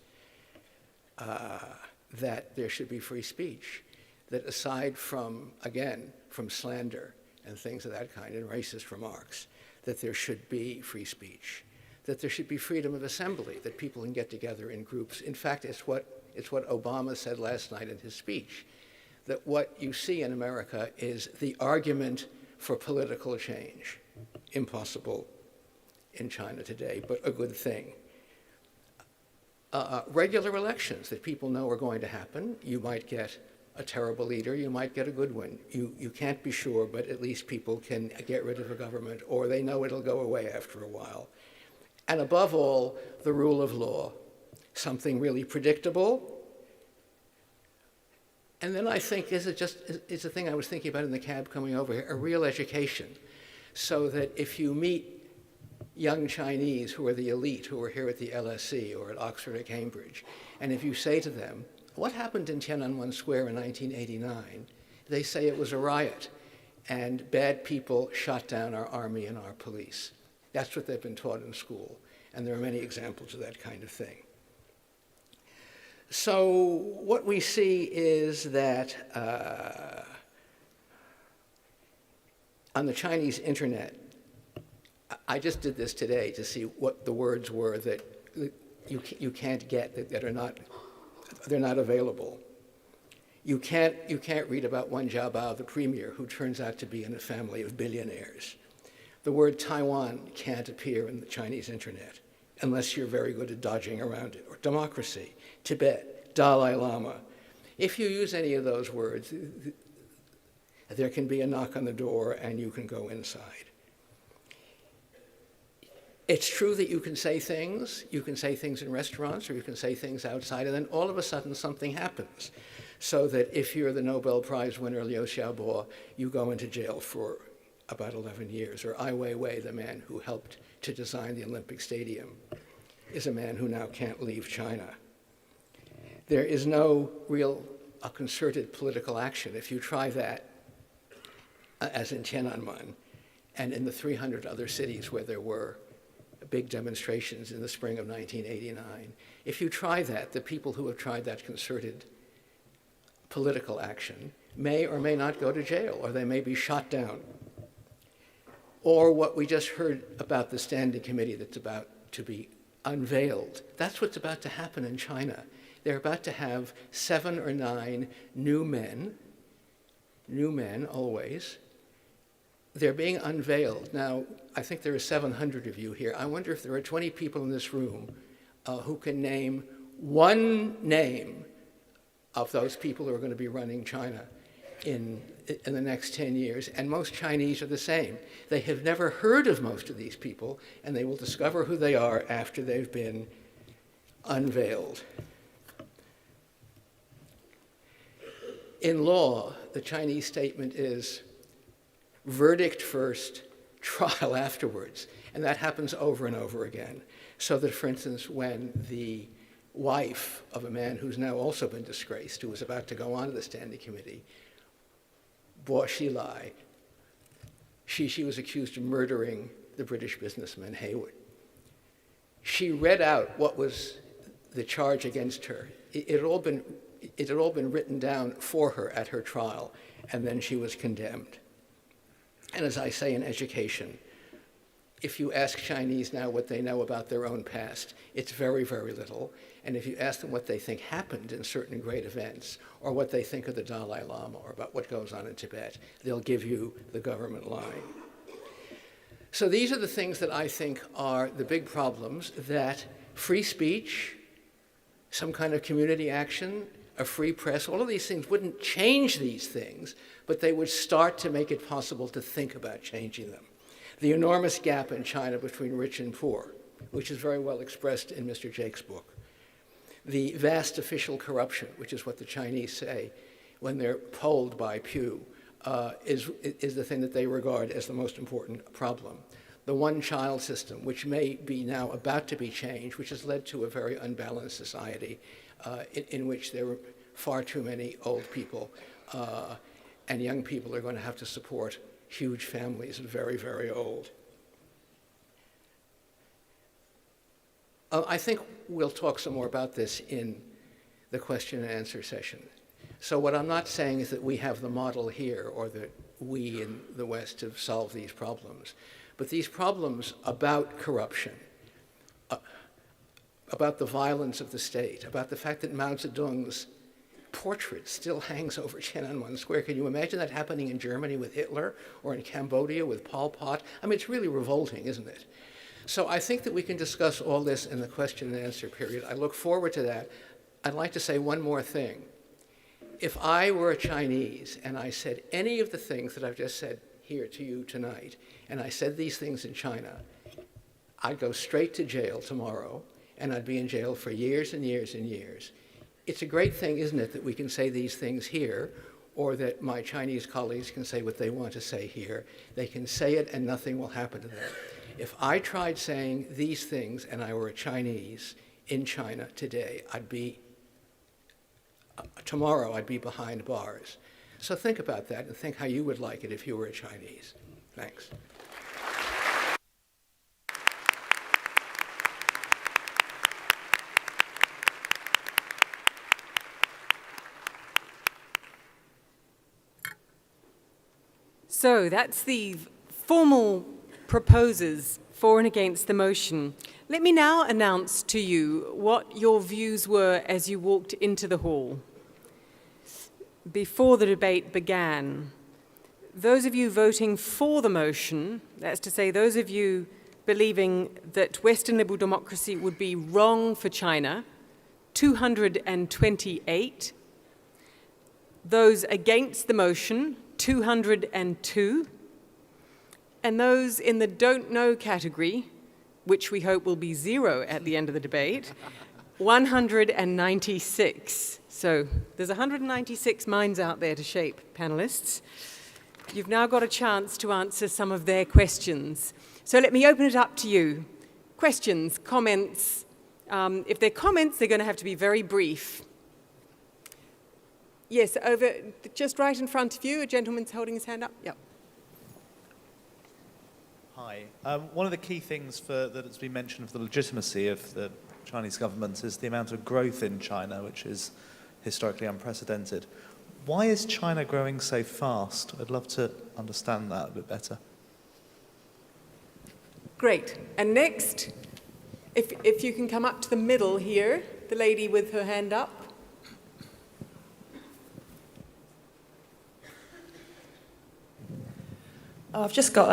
That there should be free speech, that aside from, again, from slander and things of that kind and racist remarks, that there should be free speech, that there should be freedom of assembly, that people can get together in groups. In fact, it's what Obama said last night in his speech, that what you see in America is the argument for political change. Impossible in China today, but a good thing. Regular elections that people know are going to happen. You might get a terrible leader, you might get a good one. You can't be sure, but at least people can get rid of a government, or they know it'll go away after a while. And above all, the rule of law, something really predictable. And then I think, it's a thing I was thinking about in the cab coming over here, a real education, so that if you meet young Chinese who are the elite, who are here at the LSE or at Oxford or Cambridge, and if you say to them, what happened in Tiananmen Square in 1989? They say it was a riot, and bad people shot down our army and our police. That's what they've been taught in school, and there are many examples of that kind of thing. So what we see is that on the Chinese internet, I just did this today to see what the words were that you can't get, that are not, they're not available. You can't read about Wen Jiabao, the premier, who turns out to be in a family of billionaires. The word Taiwan can't appear in the Chinese internet unless you're very good at dodging around it. Or democracy, Tibet, Dalai Lama. If you use any of those words, there can be a knock on the door and you can go inside. It's true that you can say things in restaurants, or you can say things outside, and then all of a sudden something happens. So that if you're the Nobel Prize winner Liu Xiaobo, you go into jail for about 11 years. Or Ai Weiwei, the man who helped to design the Olympic Stadium, is a man who now can't leave China. there is no real concerted political action. If you try that, as in Tiananmen, and in the 300 other cities where there were big demonstrations in the spring of 1989, if you try that, the people who have tried that concerted political action may or may not go to jail, or they may be shot down. Or what we just heard about the standing committee that's about to be unveiled, that's what's about to happen in China. They're about to have 7 or 9 new men always. They're being unveiled. Now, I think there are 700 of you here. I wonder if there are 20 people in this room who can name one name of those people who are going to be running China in the next 10 years. And most Chinese are the same. They have never heard of most of these people, and they will discover who they are after they've been unveiled. In law, the Chinese statement is verdict first, trial afterwards. And that happens over and over again. So that, for instance, when the wife of a man who's now also been disgraced, who was about to go on to the standing committee, Bo Xilai, she was accused of murdering the British businessman Hayward. She read out what was the charge against her. It had all been written down for her at her trial, and then she was condemned. And as I say in education, if you ask Chinese now what they know about their own past, it's very, very little. And if you ask them what they think happened in certain great events, or what they think of the Dalai Lama, or about what goes on in Tibet, they'll give you the government line. So these are the things that I think are the big problems, that free speech, some kind of community action, a free press, all of these things wouldn't change these things, but they would start to make it possible to think about changing them. The enormous gap in China between rich and poor, which is very well expressed in Mr. Jake's book. The vast official corruption, which is what the Chinese say when they're polled by Pew, is the thing that they regard as the most important problem. The one-child system, which may be now about to be changed, which has led to a very unbalanced society in which there are far too many old people, and young people are going to have to support huge families and very, very old. I think we'll talk some more about this in the question and answer session. So what I'm not saying is that we have the model here, or that we in the West have solved these problems. But these problems about corruption, about the violence of the state, about the fact that Mao Zedong's portrait still hangs over Tiananmen Square. Can you imagine that happening in Germany with Hitler, or in Cambodia with Pol Pot? I mean, it's really revolting, isn't it? So I think that we can discuss all this in the question and answer period. I look forward to that. I'd like to say one more thing. If I were a Chinese and I said any of the things that I've just said here to you tonight, and I said these things in China, I'd go straight to jail tomorrow, and I'd be in jail for years and years and years. It's a great thing, isn't it, that we can say these things here, or that my Chinese colleagues can say what they want to say here. They can say it and nothing will happen to them. If I tried saying these things and I were a Chinese in China today, tomorrow I'd be behind bars. So think about that and think how you would like it if you were a Chinese. Thanks. So that's the formal proposers for and against the motion. Let me now announce to you what your views were as you walked into the hall before the debate began. Those of you voting for the motion, that's to say those of you believing that Western liberal democracy would be wrong for China, 228. Those against the motion, 202. And those in the don't know category, which we hope will be 0 at the end of the debate, 196. So there's 196 minds out there to shape, panelists. You've now got a chance to answer some of their questions. So let me open it up to you. Questions, comments. If they're comments, they're going to have to be very brief. Yes, over just right in front of you, a gentleman's holding his hand up. Yep. Hi. One of the key things that has been mentioned of the legitimacy of the Chinese government is the amount of growth in China, which is historically unprecedented. Why is China growing so fast? I'd love to understand that a bit better. Great. And next, if you can come up to the middle here, the lady with her hand up. I've just got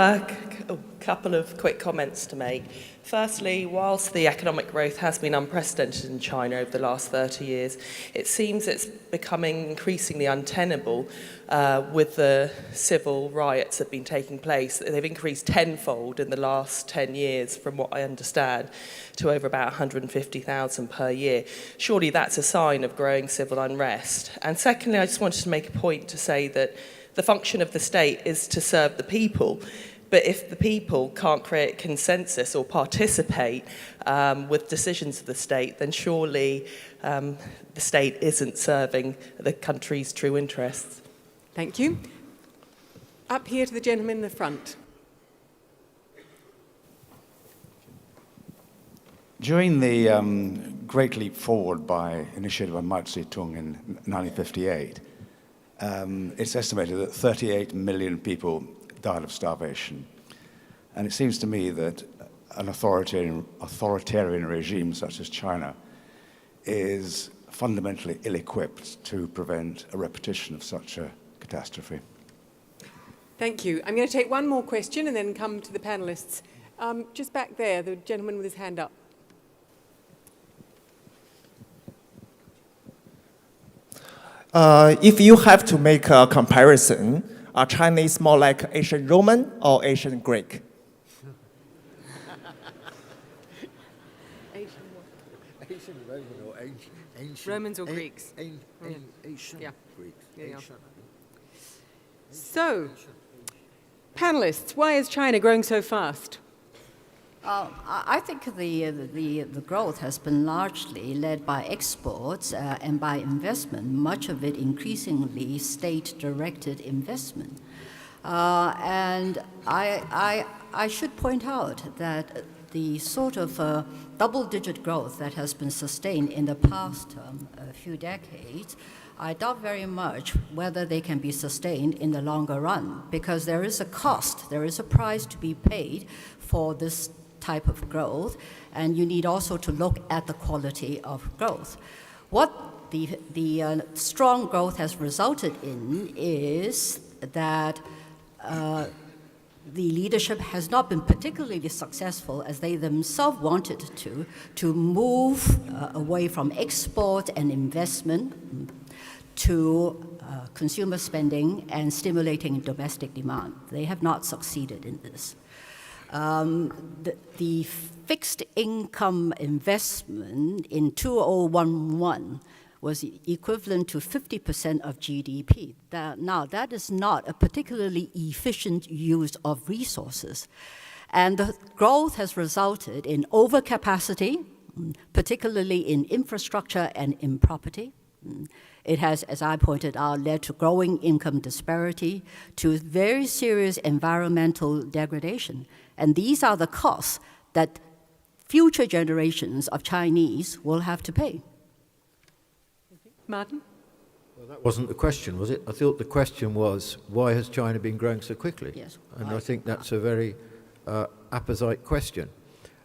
a couple of quick comments to make. Firstly, whilst the economic growth has been unprecedented in China over the last 30 years, it seems it's becoming increasingly untenable with the civil riots that have been taking place. They've increased tenfold in the last 10 years, from what I understand, to over about 150,000 per year. Surely that's a sign of growing civil unrest. And secondly, I just wanted to make a point to say that the function of the state is to serve the people. But if the people can't create consensus or participate with decisions of the state, then surely the state isn't serving the country's true interests. Thank you. Up here to the gentleman in the front. During the Great Leap Forward initiated by Mao Zedong in 1958, it's estimated that 38 million people died of starvation. And it seems to me that an authoritarian regime such as China is fundamentally ill-equipped to prevent a repetition of such a catastrophe. Thank you. I'm going to take one more question and then come to the panellists. Just back there, the gentleman with his hand up. If you have to make a comparison, are Chinese more like ancient Roman or ancient Greek? Ancient Roman or ancient... Romans or Greeks? Ancient Yeah. Greeks. Yeah. So, panellists, why is China growing so fast? I think the growth has been largely led by exports and by investment, much of it increasingly state-directed investment. And I should point out that the sort of double-digit growth that has been sustained in the past few decades, I doubt very much whether they can be sustained in the longer run, because there is a cost, there is a price to be paid for this type of growth, and you need also to look at the quality of growth. What the strong growth has resulted in is that the leadership has not been particularly successful, as they themselves wanted to move away from export and investment to consumer spending and stimulating domestic demand. They have not succeeded in this. The fixed income investment in 2011 was equivalent to 50% of GDP. Now, that is not a particularly efficient use of resources. And the growth has resulted in overcapacity, particularly in infrastructure and in property. It has, as I pointed out, led to growing income disparity, to very serious environmental degradation. And these are the costs that future generations of Chinese will have to pay. Martin? Well, that wasn't the question, was it? I thought the question was, why has China been growing so quickly? Yes. And I think that's a very apposite question.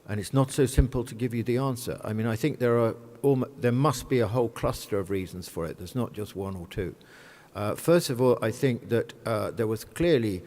And it's not so simple to give you the answer. I mean, I think there must be a whole cluster of reasons for it. There's not just one or two. First of all, I think that there was clearly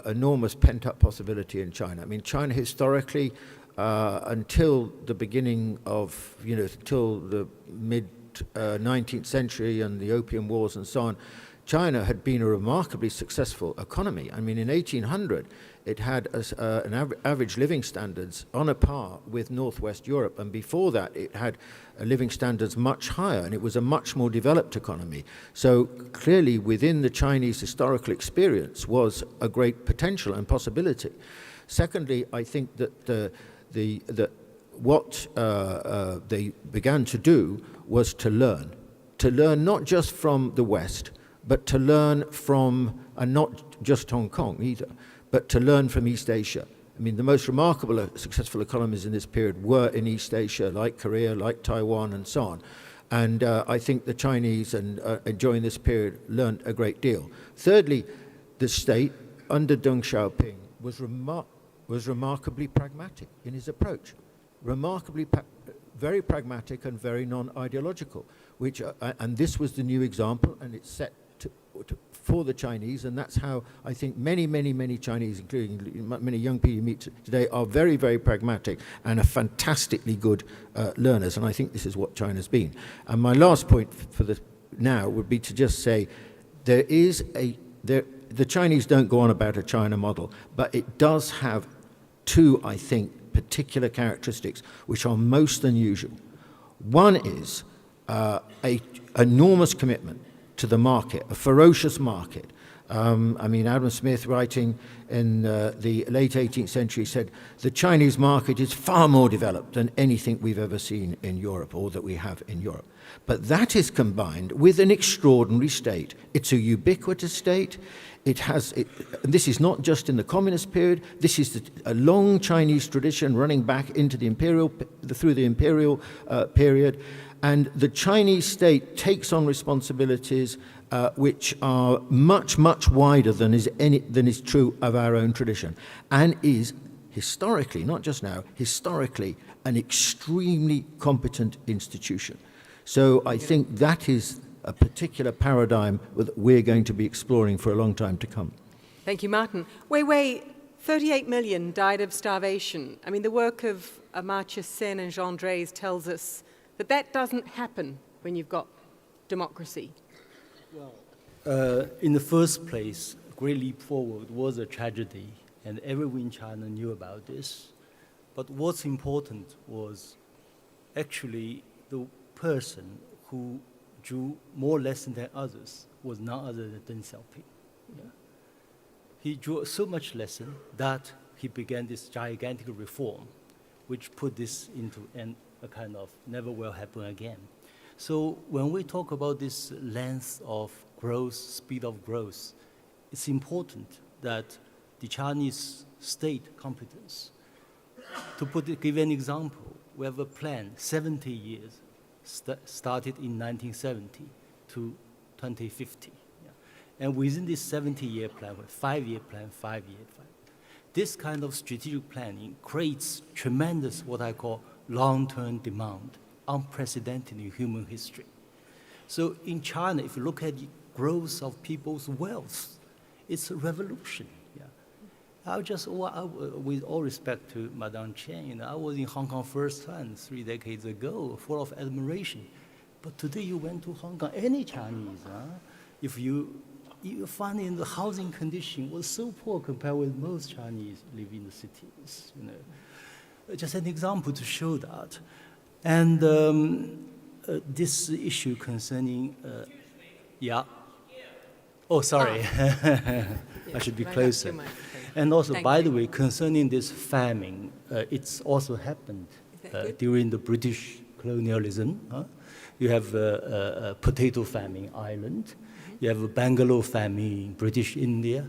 enormous pent-up possibility in China. I mean, China historically, until the beginning of, till the mid-19th century and the Opium Wars and so on, China had been a remarkably successful economy. I mean, in 1800, it had an average living standards on a par with Northwest Europe, and before that, it had living standards much higher, and it was a much more developed economy. So clearly, within the Chinese historical experience was a great potential and possibility. Secondly, I think that what they began to do was to learn. to learn not just from the West, but to learn from, and not just Hong Kong either, but to learn from East Asia. I mean, the most remarkable successful economies in this period were in East Asia, like Korea, like Taiwan, and so on. And I think the Chinese, during this period, learned a great deal. Thirdly, the state, under Deng Xiaoping, was remarkably pragmatic in his approach. Very pragmatic and very non-ideological, which, and this was the new example, and it's set for the Chinese, and that's how I think many Chinese, including many young people you meet today, are very, very pragmatic and are fantastically good learners, and I think this is what China's been. And my last point for now would be to just say the Chinese don't go on about a China model, but it does have two, I think, particular characteristics which are most unusual. One is an enormous commitment to the market, a ferocious market. I mean, Adam Smith, writing in the late 18th century, said the Chinese market is far more developed than anything we've ever seen in Europe or that we have in Europe. But that is combined with an extraordinary state. It's a ubiquitous state. And this is not just in the communist period. This is a long Chinese tradition running back into through the imperial period. And the Chinese state takes on responsibilities which are much, much wider than is true of our own tradition, and is historically, not just now, historically, an extremely competent institution. So I think that is a particular paradigm that we're going to be exploring for a long time to come. Thank you, Martin. Wei, 38 million died of starvation. I mean, the work of Amartya Sen and Jean Drèze tells us that doesn't happen when you've got democracy. Well, in the first place, Great Leap Forward was a tragedy, and everyone in China knew about this. But what's important was actually the person who drew more lessons than others was none other than Deng Xiaoping. Yeah. He drew so much lesson that he began this gigantic reform, which put this into a kind of never will happen again. So when we talk about this length of growth, speed of growth, it's important that the Chinese state competence. Give an example, we have a plan, 70 years, started in 1970 to 2050. Yeah. And within this 70-year plan, 5-year plan, 5-year plan, this kind of strategic planning creates tremendous, what I call, long-term demand, unprecedented in human history. So in China, if you look at the growth of people's wealth, it's a revolution. Yeah. With all respect to Madame Chen, I was in Hong Kong first time 3 decades ago, full of admiration. But today you went to Hong Kong, any Chinese, if you find in the housing condition was so poor compared with most Chinese live in the cities. Just an example to show that. And this issue concerning, oh, sorry, I should be closer. And also, by the way, concerning this famine, it's also happened during the British colonialism. You have a potato famine in Ireland. You have a Bangalore famine in British India.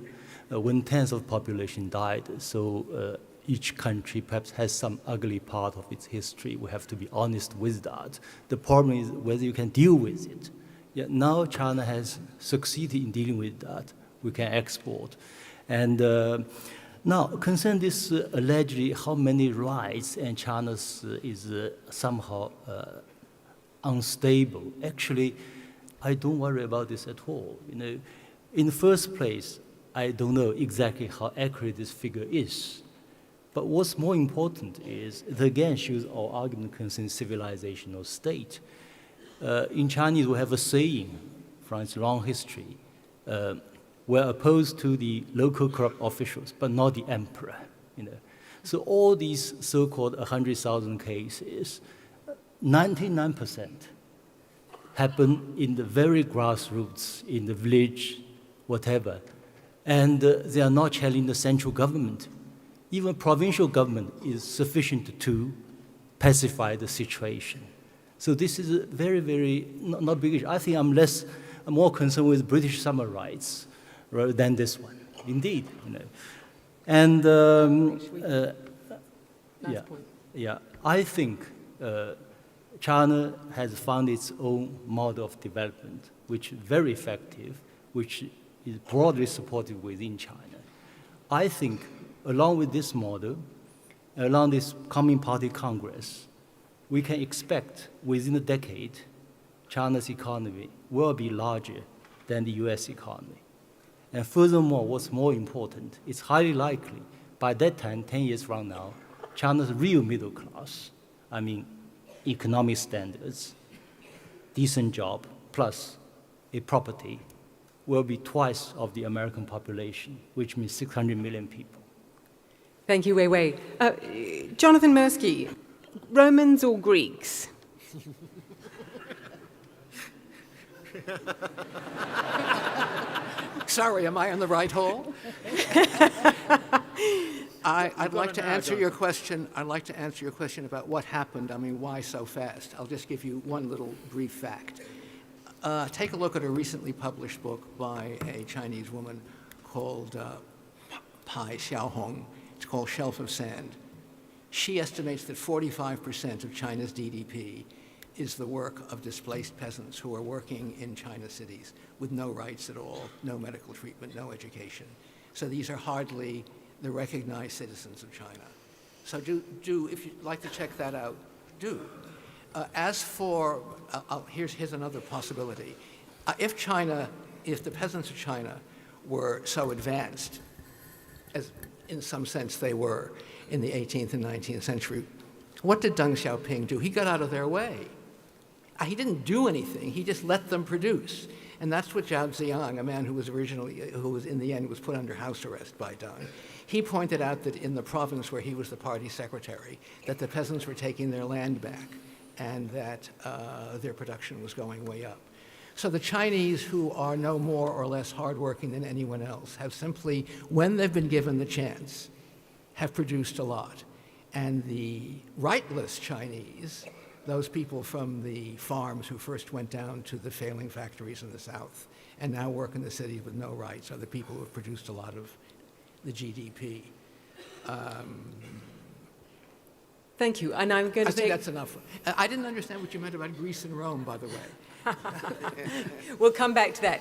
1/10 of the population died. So each country perhaps has some ugly part of its history. We have to be honest with that. The problem is whether you can deal with it. Yeah, now China has succeeded in dealing with that. We can export. And now, concerning this allegedly how many rights and China's is somehow unstable. Actually, I don't worry about this at all. In the first place, I don't know exactly how accurate this figure is. But what's more important is, it again shows our argument concerning civilization or state. In Chinese, we have a saying from its long history. We're opposed to the local corrupt officials, but not the emperor. So all these so-called 100,000 cases, 99% happen in the very grassroots, in the village, whatever. And they are not challenging the central government. Even provincial government is sufficient to pacify the situation. So this is a very, very, not big issue. I think I'm more concerned with British summer rights rather than this one, indeed. And I think China has found its own model of development, which is very effective, which is broadly supported within China. I think along with this model, along this coming Party Congress, we can expect within a decade, China's economy will be larger than the US economy. And furthermore, what's more important, it's highly likely by that time, 10 years from now, China's real middle class, I mean, economic standards, decent job, plus a property, will be twice of the American population, which means 600 million people. Thank you, Wei Wei. Jonathan Mirsky, Romans or Greeks? Sorry, am I on the right hole? I'd like to answer your question. I'd like to answer your question about what happened. I mean, why so fast? I'll just give you one little brief fact. Take a look at a recently published book by a Chinese woman called Pai Xiaohong. It's called Shelf of Sand. She estimates that 45% of China's GDP is the work of displaced peasants who are working in China's cities with no rights at all, no medical treatment, no education. So these are hardly the recognized citizens of China. So do if you'd like to check that out, do. As for, here's another possibility. If the peasants of China were so advanced, as in some sense they were in the 18th and 19th century, what did Deng Xiaoping do? He got out of their way. He didn't do anything, he just let them produce. And that's what Zhao Ziyang, a man who was in the end was put under house arrest by Deng, he pointed out that in the province where he was the party secretary, that the peasants were taking their land back and that their production was going way up. So the Chinese, who are no more or less hardworking than anyone else, have simply, when they've been given the chance, have produced a lot. And the rightless Chinese, those people from the farms who first went down to the failing factories in the south and now work in the cities with no rights, are the people who have produced a lot of the GDP. Thank you. And I'm going to I think that's enough. I didn't understand what you meant about Greece and Rome, by the way. We'll come back to that.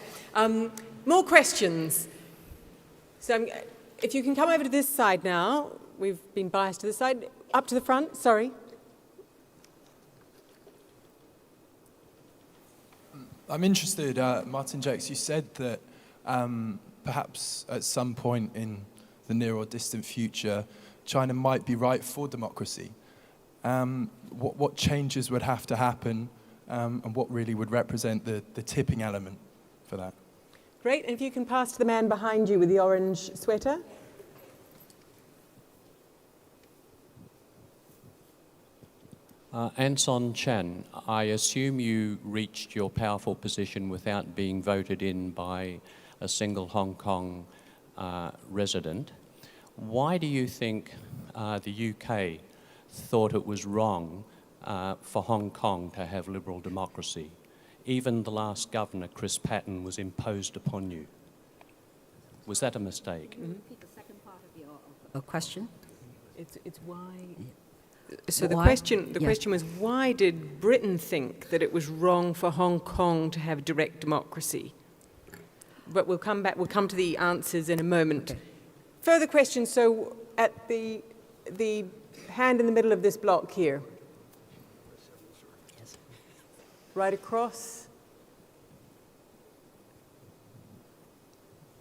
More questions. So if you can come over to this side now. We've been biased to this side. Up to the front, sorry. I'm interested, Martin Jakes, you said that perhaps at some point in the near or distant future, China might be ripe for democracy. What changes would have to happen and what really would represent the tipping element for that? Great, and if you can pass to the man behind you with the orange sweater. Anson Chen, I assume you reached your powerful position without being voted in by a single Hong Kong resident. Why do you think the UK thought it was wrong for Hong Kong to have liberal democracy? Even the last governor, Chris Patten, was imposed upon you. Was that a mistake? Repeat the second part of your question. It's why... So the question was, why did Britain think that it was wrong for Hong Kong to have direct democracy? But we'll come to the answers in a moment. Okay. Further questions, so at the hand in the middle of this block here. Yes. Right across.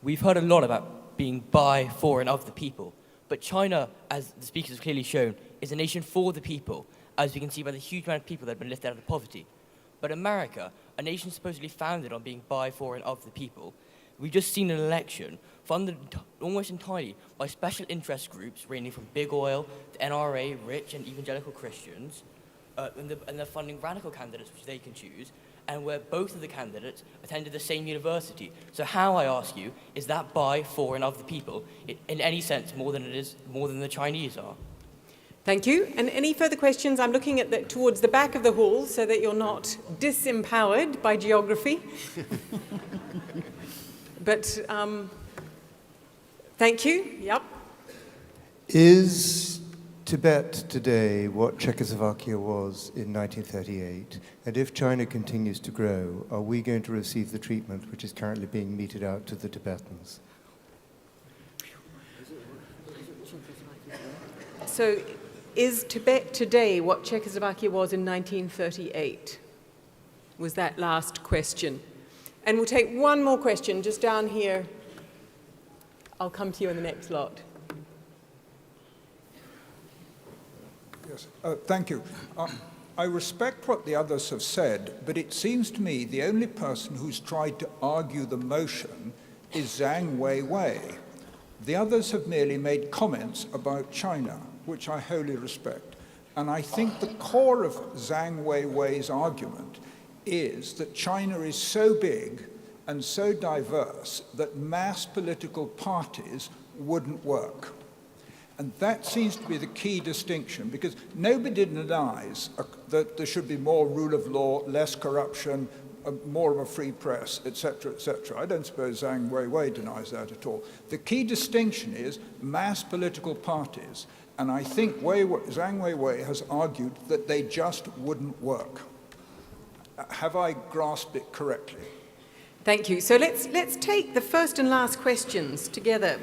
We've heard a lot about being by, for, and of the people. But China, as the speakers have clearly shown, is a nation for the people, as we can see by the huge amount of people that have been lifted out of poverty. But America, a nation supposedly founded on being by, for, and of the people, we've just seen an election funded almost entirely by special interest groups ranging from big oil to NRA, rich and evangelical Christians, and they're funding radical candidates which they can choose, and where both of the candidates attended the same university. So how, I ask you, is that by, for, and of the people in any sense more than the Chinese are? Thank you. And any further questions? I'm looking at towards the back of the hall so that you're not disempowered by geography. But thank you. Yep. Is Tibet today what Czechoslovakia was in 1938? And if China continues to grow, are we going to receive the treatment which is currently being meted out to the Tibetans? So is Tibet today what Czechoslovakia was in 1938? Was that last question. And we'll take one more question just down here. I'll come to you in the next lot. Yes, thank you. I respect what the others have said, but it seems to me the only person who's tried to argue the motion is Zhang Weiwei. The others have merely made comments about China, which I wholly respect. And I think the core of Zhang Weiwei's argument is that China is so big and so diverse that mass political parties wouldn't work. And that seems to be the key distinction, because nobody denies that there should be more rule of law, less corruption, more of a free press, etc., etc. I don't suppose Zhang Weiwei denies that at all. The key distinction is mass political parties. And I think Zhang Weiwei has argued that they just wouldn't work. Have I grasped it correctly? Thank you. So let's take the first and last questions together.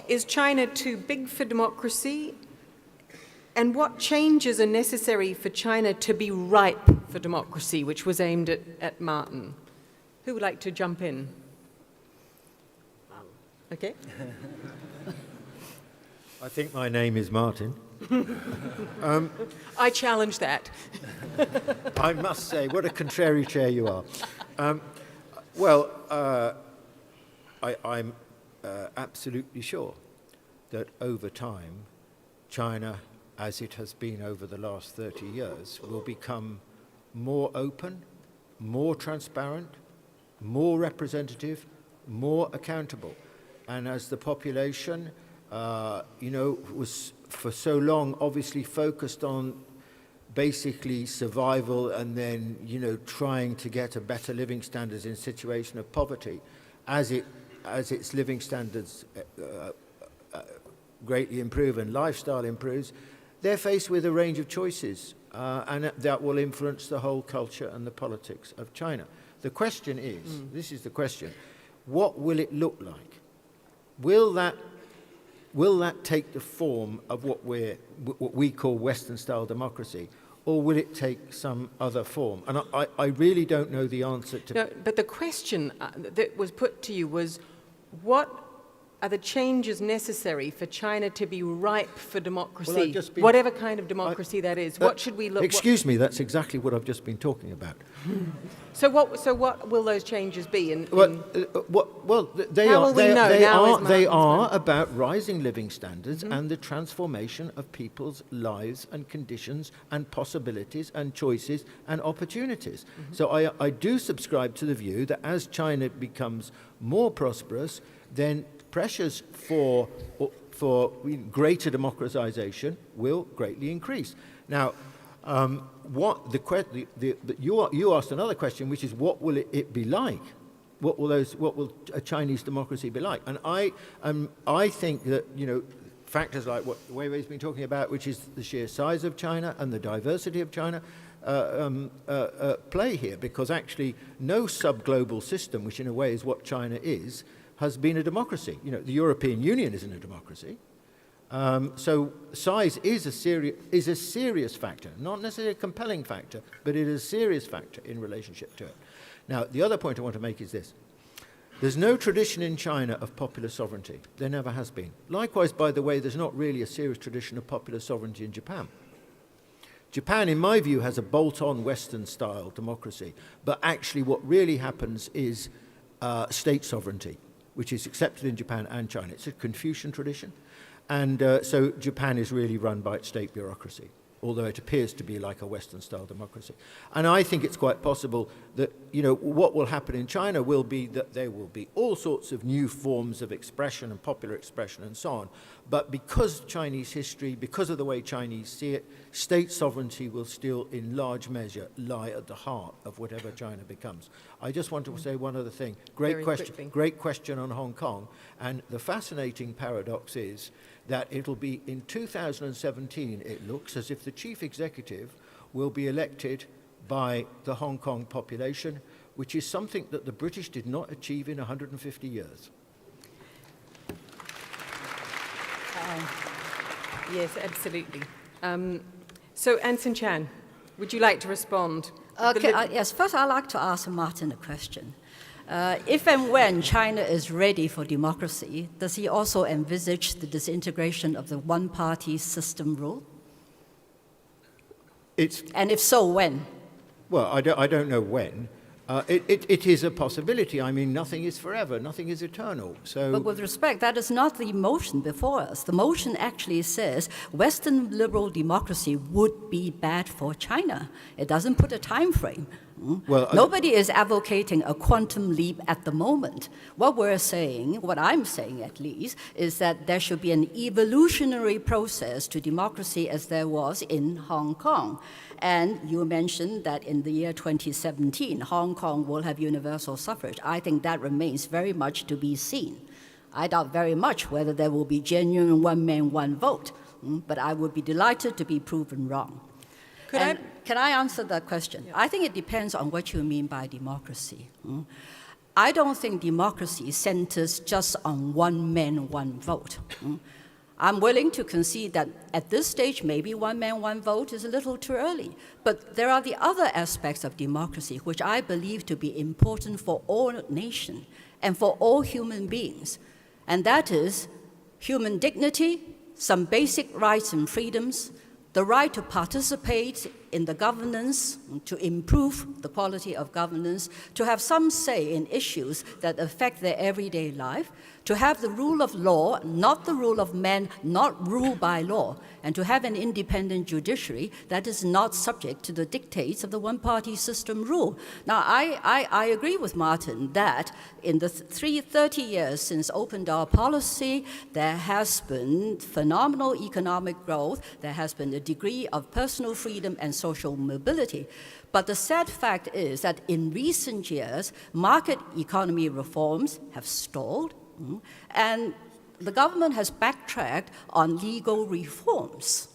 Is China too big for democracy? And what changes are necessary for China to be ripe for democracy, which was aimed at Martin? Who would like to jump in? Okay. I think my name is Martin. I challenge that. I must say, what a contrary chair you are. I'm absolutely sure that over time, China, as it has been over the last 30 years, will become more open, more transparent, more representative, more accountable. And as the population, was for so long obviously focused on basically survival and then, trying to get a better living standards in a situation of poverty, as its living standards greatly improve and lifestyle improves, they're faced with a range of choices, and that will influence the whole culture and the politics of China. The question is, this is the question, what will it look like? Will that take the form of what we call Western-style democracy, or will it take some other form? And I really don't know the answer to... No, but the question that was put to you was, what are the changes necessary for China to be ripe for democracy, whatever kind of democracy that is? What should we look... Excuse me, that's exactly what I've just been talking about. So what will those changes be? They are about rising living standards and the transformation of people's lives and conditions and possibilities and choices and opportunities. So I do subscribe to the view that as China becomes more prosperous, then pressures for greater democratization will greatly increase. Now, you asked another question, which is what will it be like? What will a Chinese democracy be like? And I think that factors like what Weiwei's been talking about, which is the sheer size of China and the diversity of China, play here, because actually no sub-global system, which in a way is what China is, has been a democracy. The European Union isn't a democracy. So size is a serious factor, not necessarily a compelling factor, but it is a serious factor in relationship to it. Now, the other point I want to make is this. There's no tradition in China of popular sovereignty. There never has been. Likewise, by the way, there's not really a serious tradition of popular sovereignty in Japan. Japan, in my view, has a bolt-on Western-style democracy, but actually what really happens is state sovereignty, which is accepted in Japan and China. It's a Confucian tradition. And so Japan is really run by its state bureaucracy. although it appears to be like a Western-style democracy. And I think it's quite possible that, what will happen in China will be that there will be all sorts of new forms of expression and popular expression and so on. But because Chinese history, because of the way Chinese see it, state sovereignty will still, in large measure, lie at the heart of whatever China becomes. I just want to say one other thing. Great question on Hong Kong. And the fascinating paradox is that it'll be in 2017, it looks as if the chief executive will be elected by the Hong Kong population, which is something that the British did not achieve in 150 years. Yes, absolutely. So, Anson Chan, would you like to respond? Yes, first I'd like to ask Martin a question. If and when China is ready for democracy, does he also envisage the disintegration of the one-party system rule? And if so, when? Well, I don't know when. It is a possibility. I mean, nothing is forever, nothing is eternal. So, but with respect, that is not the motion before us. The motion actually says Western liberal democracy would be bad for China. It doesn't put a time frame. Well, nobody is advocating a quantum leap at the moment. What we're saying, what I'm saying at least, is that there should be an evolutionary process to democracy as there was in Hong Kong. And you mentioned that in the year 2017, Hong Kong will have universal suffrage. I think that remains very much to be seen. I doubt very much whether there will be genuine one man, one vote, but I would be delighted to be proven wrong. Can I answer that question? Yeah. I think it depends on what you mean by democracy. I don't think democracy centers just on one man, one vote. I'm willing to concede that at this stage, maybe one man, one vote is a little too early. But there are the other aspects of democracy which I believe to be important for all nations and for all human beings. And that is human dignity, some basic rights and freedoms, the right to participate in the governance, to improve the quality of governance, to have some say in issues that affect their everyday life, to have the rule of law, not the rule of man, not ruled by law, and to have an independent judiciary that is not subject to the dictates of the one-party system rule. Now, I agree with Martin that in the 30 years since open door policy, there has been phenomenal economic growth, there has been a degree of personal freedom and social mobility. But the sad fact is that in recent years, market economy reforms have stalled, and the government has backtracked on legal reforms.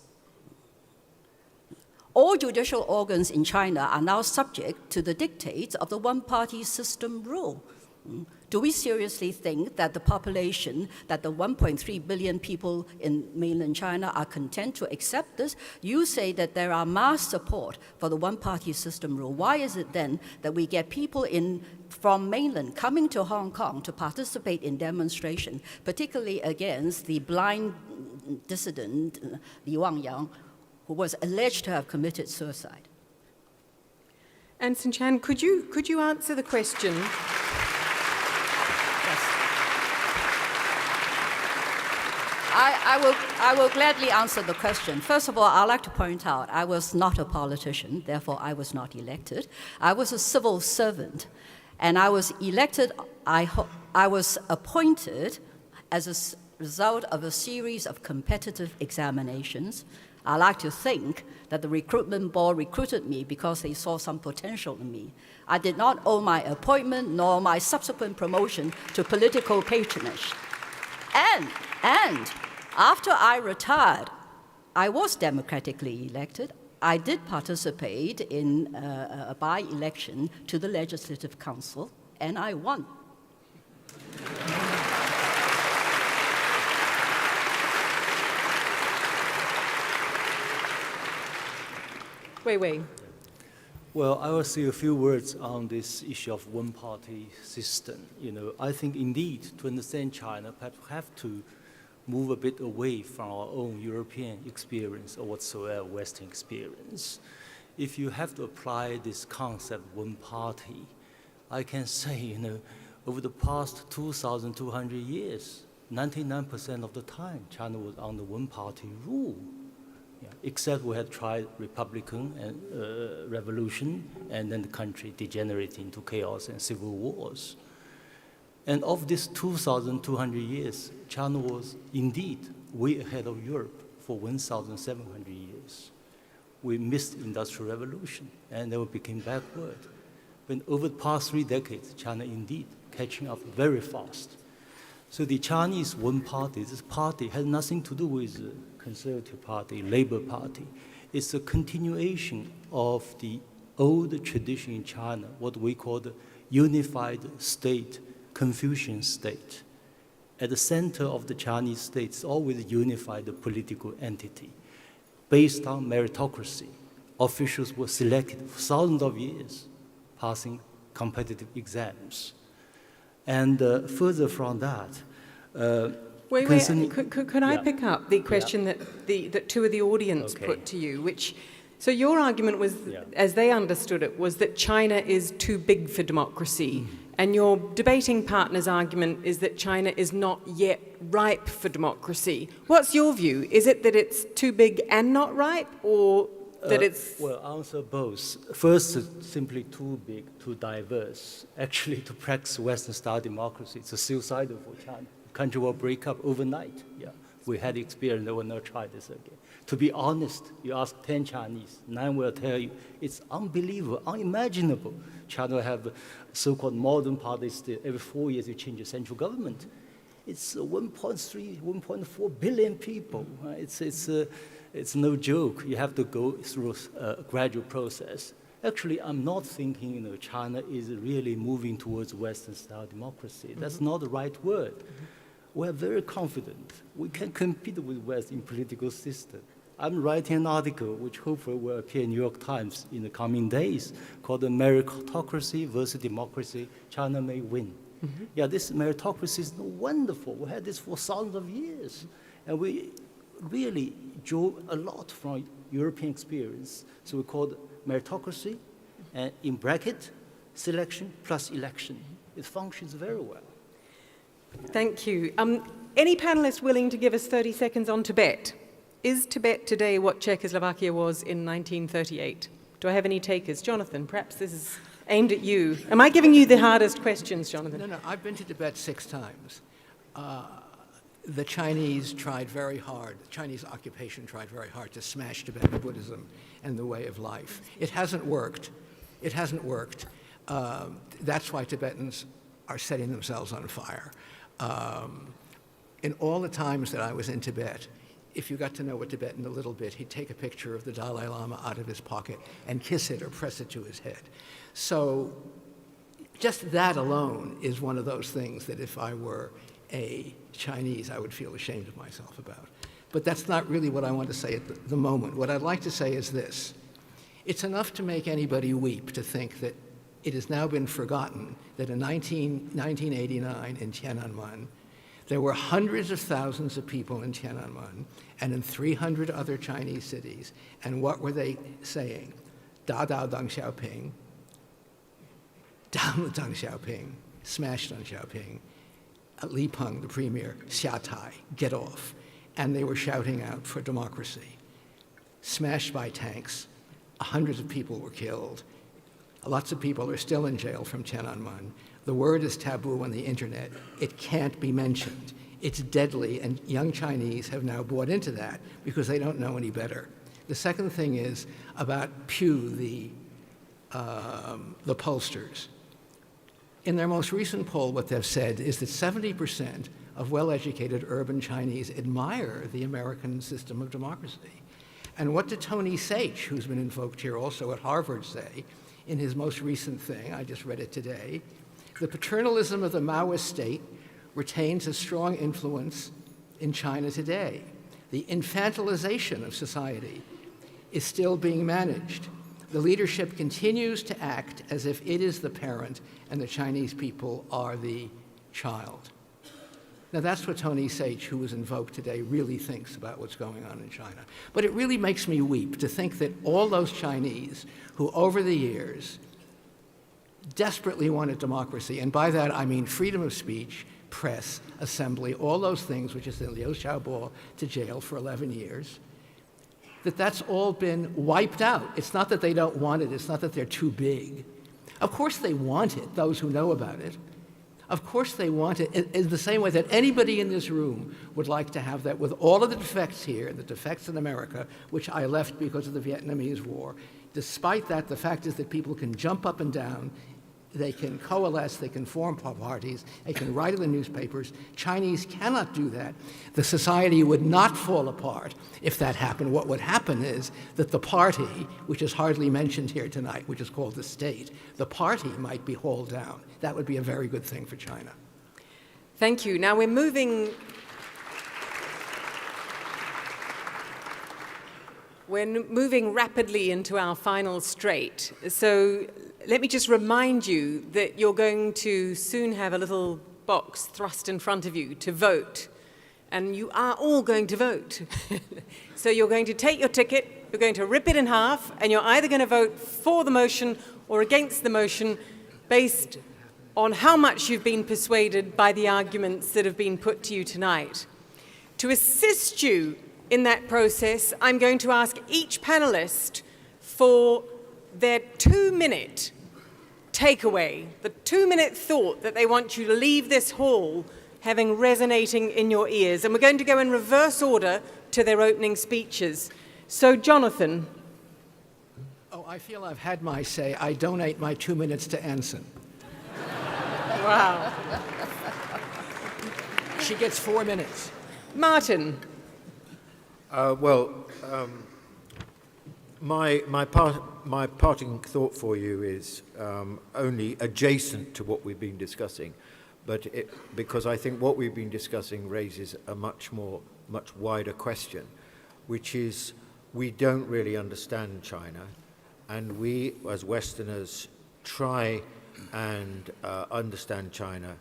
All judicial organs in China are now subject to the dictates of the one-party system rule. Do we seriously think that the population, that the 1.3 billion people in mainland China are content to accept this? You say that there are mass support for the one-party system rule. Why is it then that we get people from mainland coming to Hong Kong to participate in demonstration, particularly against the blind dissident Li Wangyang, who was alleged to have committed suicide? Anson Chan, could you answer the question? I will gladly answer the question. First of all, I'd like to point out I was not a politician, therefore I was not elected. I was a civil servant, and I was elected, I was appointed as a result of a series of competitive examinations. I like to think that the recruitment board recruited me because they saw some potential in me. I did not owe my appointment nor my subsequent promotion to political patronage. And after I retired, I was democratically elected. I did participate in a by-election to the Legislative Council, and I won. Wei. Well, I will say a few words on this issue of one-party system. I think indeed to understand China, perhaps we have to move a bit away from our own European experience or whatsoever Western experience. If you have to apply this concept one party, I can say, over the past 2,200 years, 99% of the time, China was under one-party rule. Yeah. Except we had tried Republican and, revolution, and then the country degenerated into chaos and civil wars. And of this 2,200 years, China was indeed way ahead of Europe for 1,700 years. We missed the Industrial Revolution, and then we became backward. But over the past 3 decades, China indeed catching up very fast. So the Chinese one party, this party has nothing to do with the Conservative Party, Labor Party. It's a continuation of the old tradition in China, what we call the unified state, Confucian state. At the center of the Chinese state is always a unified political entity based on meritocracy. Officials were selected for thousands of years, passing competitive exams. And further from that, Wait, could I pick up the question that two of the audience put to you, so your argument was, as they understood it, was that China is too big for democracy, and your debating partner's argument is that China is not yet ripe for democracy. What's your view? Is it that it's too big and not ripe, or that it's... Well, answer both. First, it's simply too big, too diverse. Actually, to practice Western-style democracy, it's suicidal for China. The country will break up overnight. Yeah, we had experience, they will not try this again. To be honest, you ask 10 Chinese, 9 will tell you it's unbelievable, unimaginable. China will have so-called modern parties. Every 4 years you change the central government. It's 1.3, 1.4 billion people. It's no joke. You have to go through a gradual process. Actually, I'm not thinking China is really moving towards Western-style democracy. That's not the right word. We're very confident we can compete with West in political system. I'm writing an article which hopefully will appear in New York Times in the coming days called the Meritocracy versus Democracy, China May Win. Yeah, this meritocracy is wonderful. We had this for thousands of years. And we really draw a lot from European experience. So we call it meritocracy, and in bracket, selection plus election. It functions very well. Thank you. Any panelist willing to give us 30 seconds on Tibet? Is Tibet today what Czechoslovakia was in 1938? Do I have any takers? Jonathan, perhaps this is aimed at you. Am I giving you the hardest questions, Jonathan? No, I've been to Tibet 6 times. The Chinese tried very hard, the Chinese occupation tried very hard to smash Tibetan Buddhism and the way of life. It hasn't worked. It hasn't worked. That's why Tibetans are setting themselves on fire. In all the times that I was in Tibet, if you got to know a Tibetan a little bit, he'd take a picture of the Dalai Lama out of his pocket and kiss it or press it to his head. So just that alone is one of those things that if I were a Chinese, I would feel ashamed of myself about. But that's not really what I want to say at the moment. What I'd like to say is this. It's enough to make anybody weep to think that it has now been forgotten that in 1989 in Tiananmen, there were hundreds of thousands of people in Tiananmen and in 300 other Chinese cities. And what were they saying? Da Dao Deng Xiaoping, down with Deng Xiaoping, smash Deng Xiaoping, Li Peng, the premier, Xia Tai, get off. And they were shouting out for democracy. Smashed by tanks, hundreds of people were killed. Lots of people are still in jail from Tiananmen. The word is taboo on the internet. It can't be mentioned. It's deadly, and young Chinese have now bought into that because they don't know any better. The second thing is about Pew, the pollsters. In their most recent poll, what they've said is that 70% of well-educated urban Chinese admire the American system of democracy. And what did Tony Sach, who's been invoked here also at Harvard, say in his most recent thing? I just read it today. The paternalism of the Maoist state retains a strong influence in China today. The infantilization of society is still being managed. The leadership continues to act as if it is the parent and the Chinese people are the child. Now that's what Tony Sach, who was invoked today, really thinks about what's going on in China. But it really makes me weep to think that all those Chinese who over the years desperately wanted democracy, and by that I mean freedom of speech, press, assembly, all those things which has sent Liu Xiaobo to jail for 11 years, that that's all been wiped out. It's not that they don't want it. It's not that they're too big. Of course they want it, those who know about it. Of course they want it in the same way that anybody in this room would like to have that with all of the defects here, the defects in America, which I left because of the Vietnamese War. Despite that, the fact is that people can jump up and down, they can coalesce, they can form parties, they can write in the newspapers. Chinese cannot do that. The society would not fall apart if that happened. What would happen is that the party, which is hardly mentioned here tonight, which is called the state, the party might be hauled down. That would be a very good thing for China. Thank you. Now we're moving rapidly into our final straight. So let me just remind you that you're going to soon have a little box thrust in front of you to vote. And you are all going to vote. So you're going to take your ticket, you're going to rip it in half, and you're either going to vote for the motion or against the motion based on how much you've been persuaded by the arguments that have been put to you tonight. To assist you in that process, I'm going to ask each panelist for their 2-minute takeaway, the 2-minute thought that they want you to leave this hall having resonating in your ears. And we're going to go in reverse order to their opening speeches. So, Jonathan. Oh, I feel I've had my say. I donate my 2 minutes to Anson. Wow. She gets 4 minutes. Martin. My parting thought for you is only adjacent to what we've been discussing, but because I think what we've been discussing raises a much wider question, which is we don't really understand China, and we as Westerners try and understand China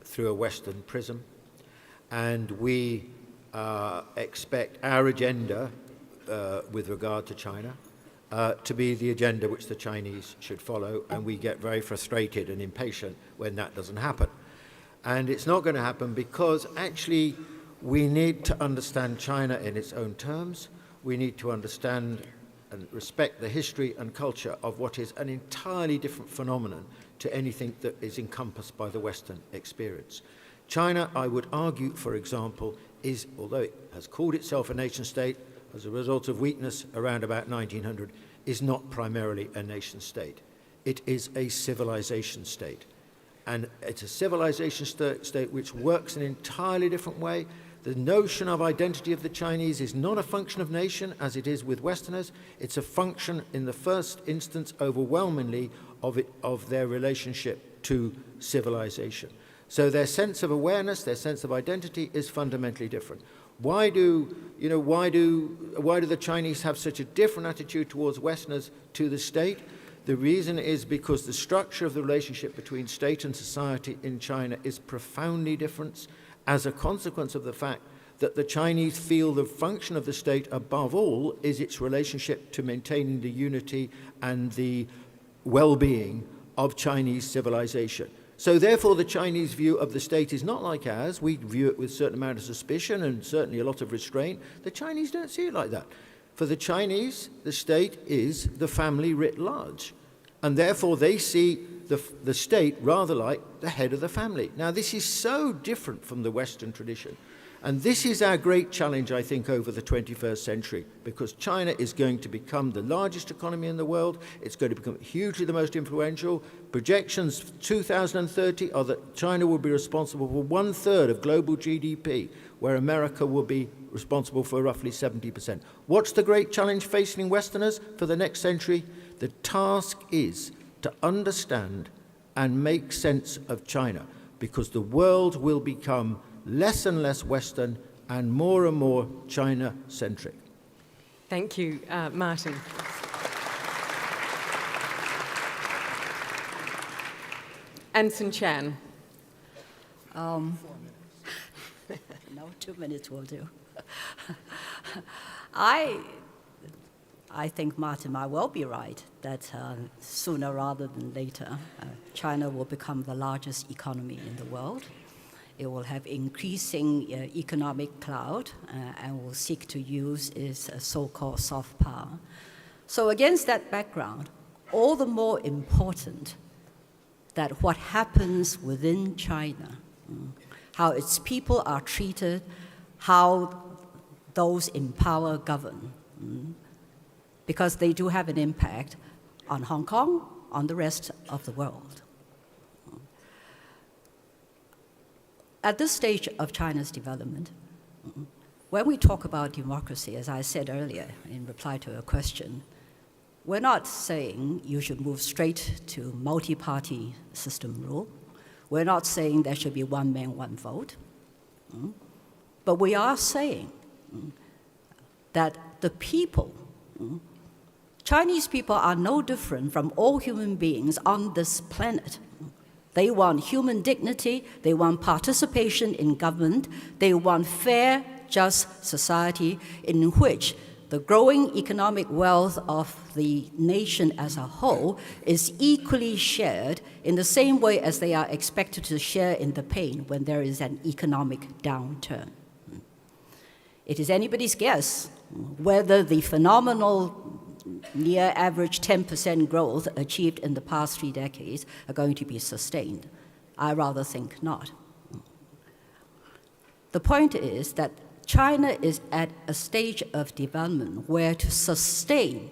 through a Western prism, and we expect our agenda with regard to China to be the agenda which the Chinese should follow, and we get very frustrated and impatient when that doesn't happen. And it's not going to happen because actually we need to understand China in its own terms. We need to understand and respect the history and culture of what is an entirely different phenomenon to anything that is encompassed by the Western experience. China, I would argue, for example, is, although it has called itself a nation state as a result of weakness around about 1900, is not primarily a nation state. It is a civilization state. And it's a civilization state which works in an entirely different way. The notion of identity of the Chinese is not a function of nation, as it is with Westerners. It's a function, in the first instance, overwhelmingly, of their relationship to civilization. So their sense of awareness, their sense of identity is fundamentally different. Why do the Chinese have such a different attitude towards Westerners to the state? The reason is because the structure of the relationship between state and society in China is profoundly different as a consequence of the fact that the Chinese feel the function of the state above all is its relationship to maintaining the unity and the well-being of Chinese civilization. So therefore the Chinese view of the state is not like ours. We view it with a certain amount of suspicion and certainly a lot of restraint. The Chinese don't see it like that. For the Chinese, the state is the family writ large. And therefore they see the state rather like the head of the family. Now this is so different from the Western tradition. And this is our great challenge, I think, over the 21st century, because China is going to become the largest economy in the world. It's going to become hugely the most influential. Projections for 2030 are that China will be responsible for 1/3 of global GDP, where America will be responsible for roughly 70%. What's the great challenge facing Westerners for the next century? The task is to understand and make sense of China, because the world will become less and less Western and more China-centric. Thank you, Martin. Anson Chan. No, 2 minutes will do. I think Martin might well be right that sooner rather than later, China will become the largest economy in the world. it will have increasing economic clout and will seek to use its so-called soft power. So against that background, all the more important that what happens within China, how its people are treated, how those in power govern, because they do have an impact on Hong Kong, on the rest of the world. At this stage of China's development, when we talk about democracy, as I said earlier in reply to a question, we're not saying you should move straight to multi-party system rule. We're not saying there should be one man, one vote. But we are saying that the people, Chinese people are no different from all human beings on this planet. They want human dignity, they want participation in government, they want fair, just society in which the growing economic wealth of the nation as a whole is equally shared in the same way as they are expected to share in the pain when there is an economic downturn. It is anybody's guess whether the phenomenal near average 10% growth achieved in the past 3 decades are going to be sustained. I rather think not. The point is that China is at a stage of development where to sustain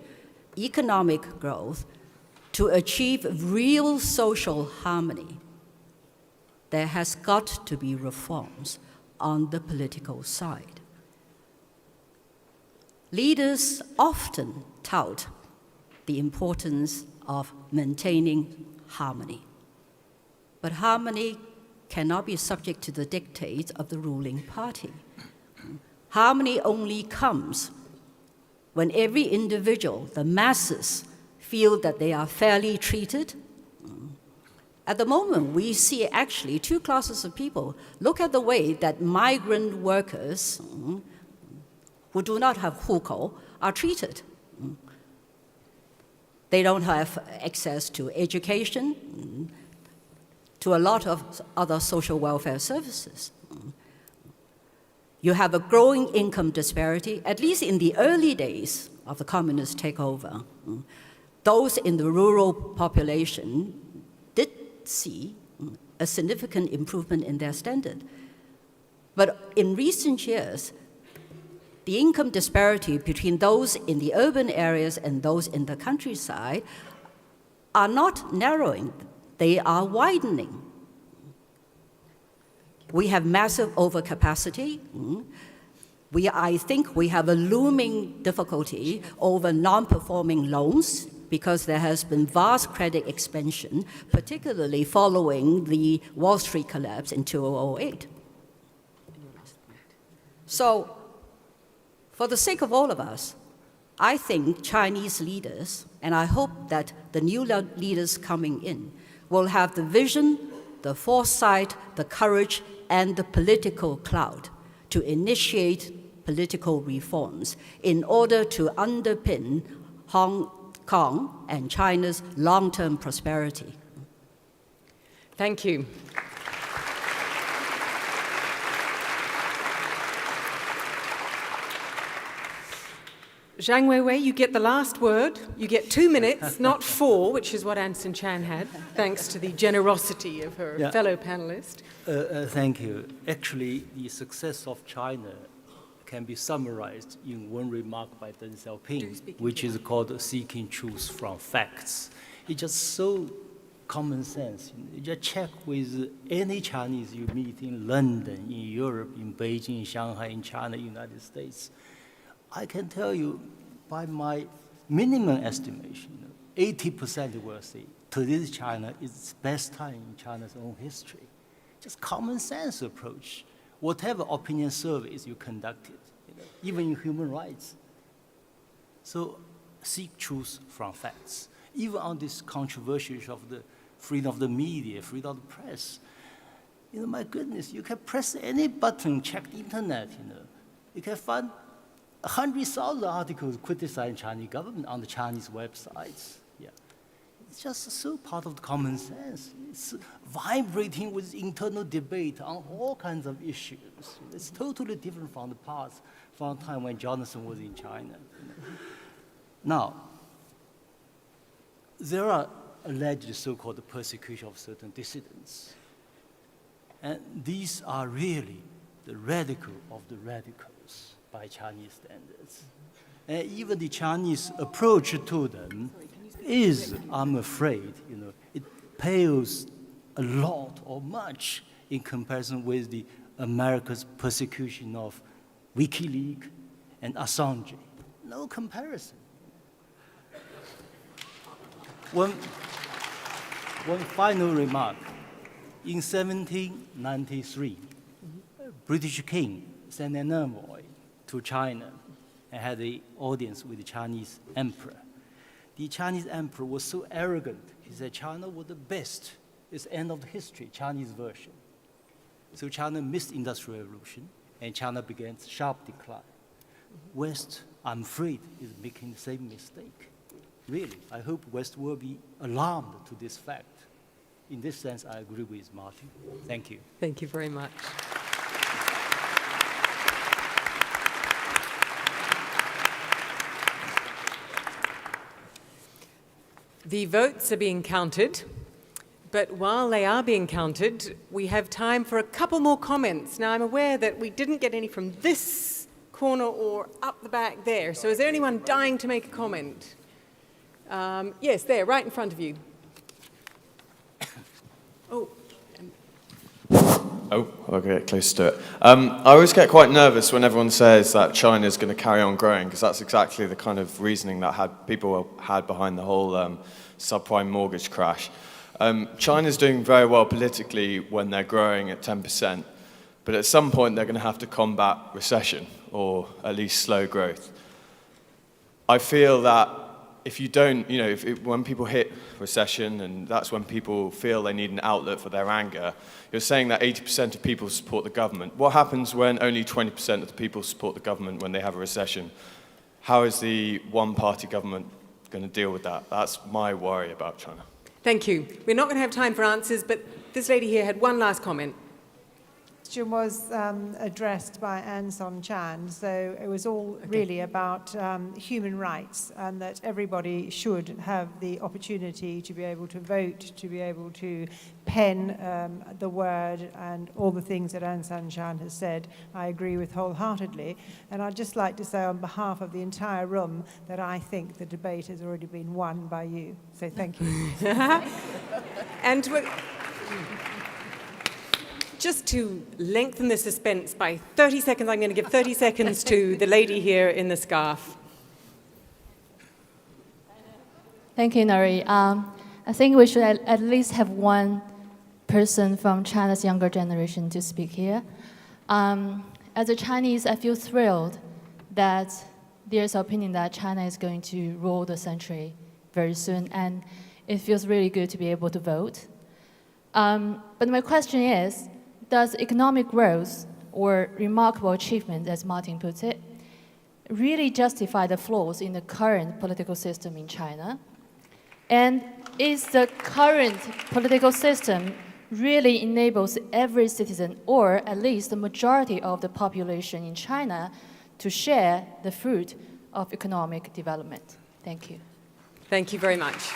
economic growth, to achieve real social harmony, there has got to be reforms on the political side. Leaders often tout the importance of maintaining harmony. But harmony cannot be subject to the dictates of the ruling party. Harmony only comes when every individual, the masses, feel that they are fairly treated. At the moment, we see actually 2 classes of people. Look at the way that migrant workers who do not have hukou are treated. They don't have access to education, to a lot of other social welfare services. You have a growing income disparity, at least in the early days of the communist takeover. Those in the rural population did see a significant improvement in their standard. But in recent years, the income disparity between those in the urban areas and those in the countryside are not narrowing, they are widening. We have massive overcapacity. I think we have a looming difficulty over non-performing loans because there has been vast credit expansion, particularly following the Wall Street collapse in 2008. So, for the sake of all of us, I think Chinese leaders, and I hope that the new leaders coming in, will have the vision, the foresight, the courage, and the political clout to initiate political reforms in order to underpin Hong Kong and China's long-term prosperity. Thank you. Zhang Weiwei, you get the last word. You get 2 minutes, not 4, which is what Anson Chan had, thanks to the generosity of her fellow panelist. Thank you. Actually, the success of China can be summarized in one remark by Deng Xiaoping, which is called seeking truth from facts. It's just so common sense. You just check with any Chinese you meet in London, in Europe, in Beijing, in Shanghai, in China, United States. I can tell you, by my minimum estimation, 80% will say today's China is its best time in China's own history. Just common sense approach. Whatever opinion surveys you conducted, even in human rights. So seek truth from facts. Even on this controversial issue of the freedom of the media, freedom of the press, my goodness, you can press any button, check the internet, You can find 100,000 articles criticizing Chinese government on the Chinese websites. Yeah, It's just so part of the common sense. It's vibrating with internal debate on all kinds of issues. It's totally different from the past, from the time when Jonathan was in China. Now, there are alleged so-called persecution of certain dissidents. And these are really the radical of the radicals by Chinese standards. And even the Chinese approach to them is, I'm afraid, it pales a lot or much in comparison with the America's persecution of WikiLeaks and Assange. No comparison. One final remark. In 1793, British king sent an envoy to China and had an audience with the Chinese emperor. The Chinese emperor was so arrogant, he said China was the best. It's the end of the history, Chinese version. So China missed Industrial Revolution, and China began sharp decline. West, I'm afraid, is making the same mistake. Really, I hope West will be alarmed to this fact. In this sense, I agree with Martin. Thank you. Thank you very much. The votes are being counted, but while they are being counted, we have time for a couple more comments. Now, I'm aware that we didn't get any from this corner or up the back there, so is there anyone dying to make a comment? Yes, there, right in front of you. I'll get close to it. I always get quite nervous when everyone says that China's going to carry on growing, because that's exactly the kind of reasoning that people had behind the whole subprime mortgage crash. China's doing very well politically when they're growing at 10%, but at some point they're going to have to combat recession, or at least slow growth. I feel that if you don't, when people hit recession, and that's when people feel they need an outlet for their anger, you're saying that 80% of people support the government. What happens when only 20% of the people support the government when they have a recession? How is the one-party government going to deal with that? That's my worry about China. Thank you. We're not going to have time for answers, but this lady here had one last comment. The question was addressed by An Son Chan, so it was all really about human rights, and that everybody should have the opportunity to be able to vote, to be able to pen the word, and all the things that An Son Chan has said, I agree with wholeheartedly. And I'd just like to say on behalf of the entire room that I think the debate has already been won by you. So thank you. And just to lengthen the suspense by 30 seconds, I'm going to give 30 seconds to the lady here in the scarf. Thank you, Nari. I think we should at least have one person from China's younger generation to speak here. As a Chinese, I feel thrilled that there's an opinion that China is going to rule the century very soon, and it feels really good to be able to vote. But my question is, does economic growth or remarkable achievement, as Martin puts it, really justify the flaws in the current political system in China? And is the current political system really enables every citizen, or at least the majority of the population in China, to share the fruit of economic development? Thank you. Thank you very much.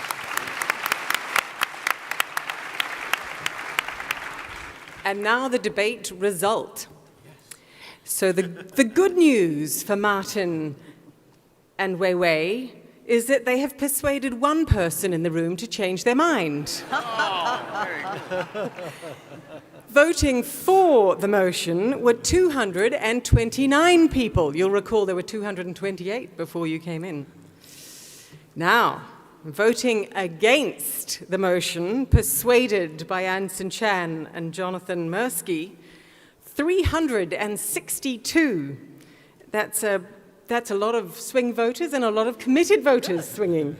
And now the debate result. So the good news for Martin and Weiwei is that they have persuaded one person in the room to change their mind. Voting for the motion were 229 people. You'll recall there were 228 before you came in. Now, voting against the motion, persuaded by An Son Chan and Jonathan Mirsky, 362. That's a lot of swing voters and a lot of committed voters swinging.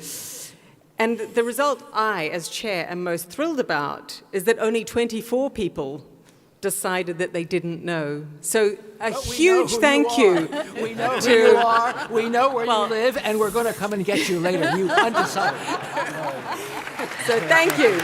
And the result I, as chair, am most thrilled about is that only 24 people decided that they didn't know. So a But we huge know who thank you you. are. We know who you are. We know where you live, and we're going to come and get you later. You undecided. So thank you.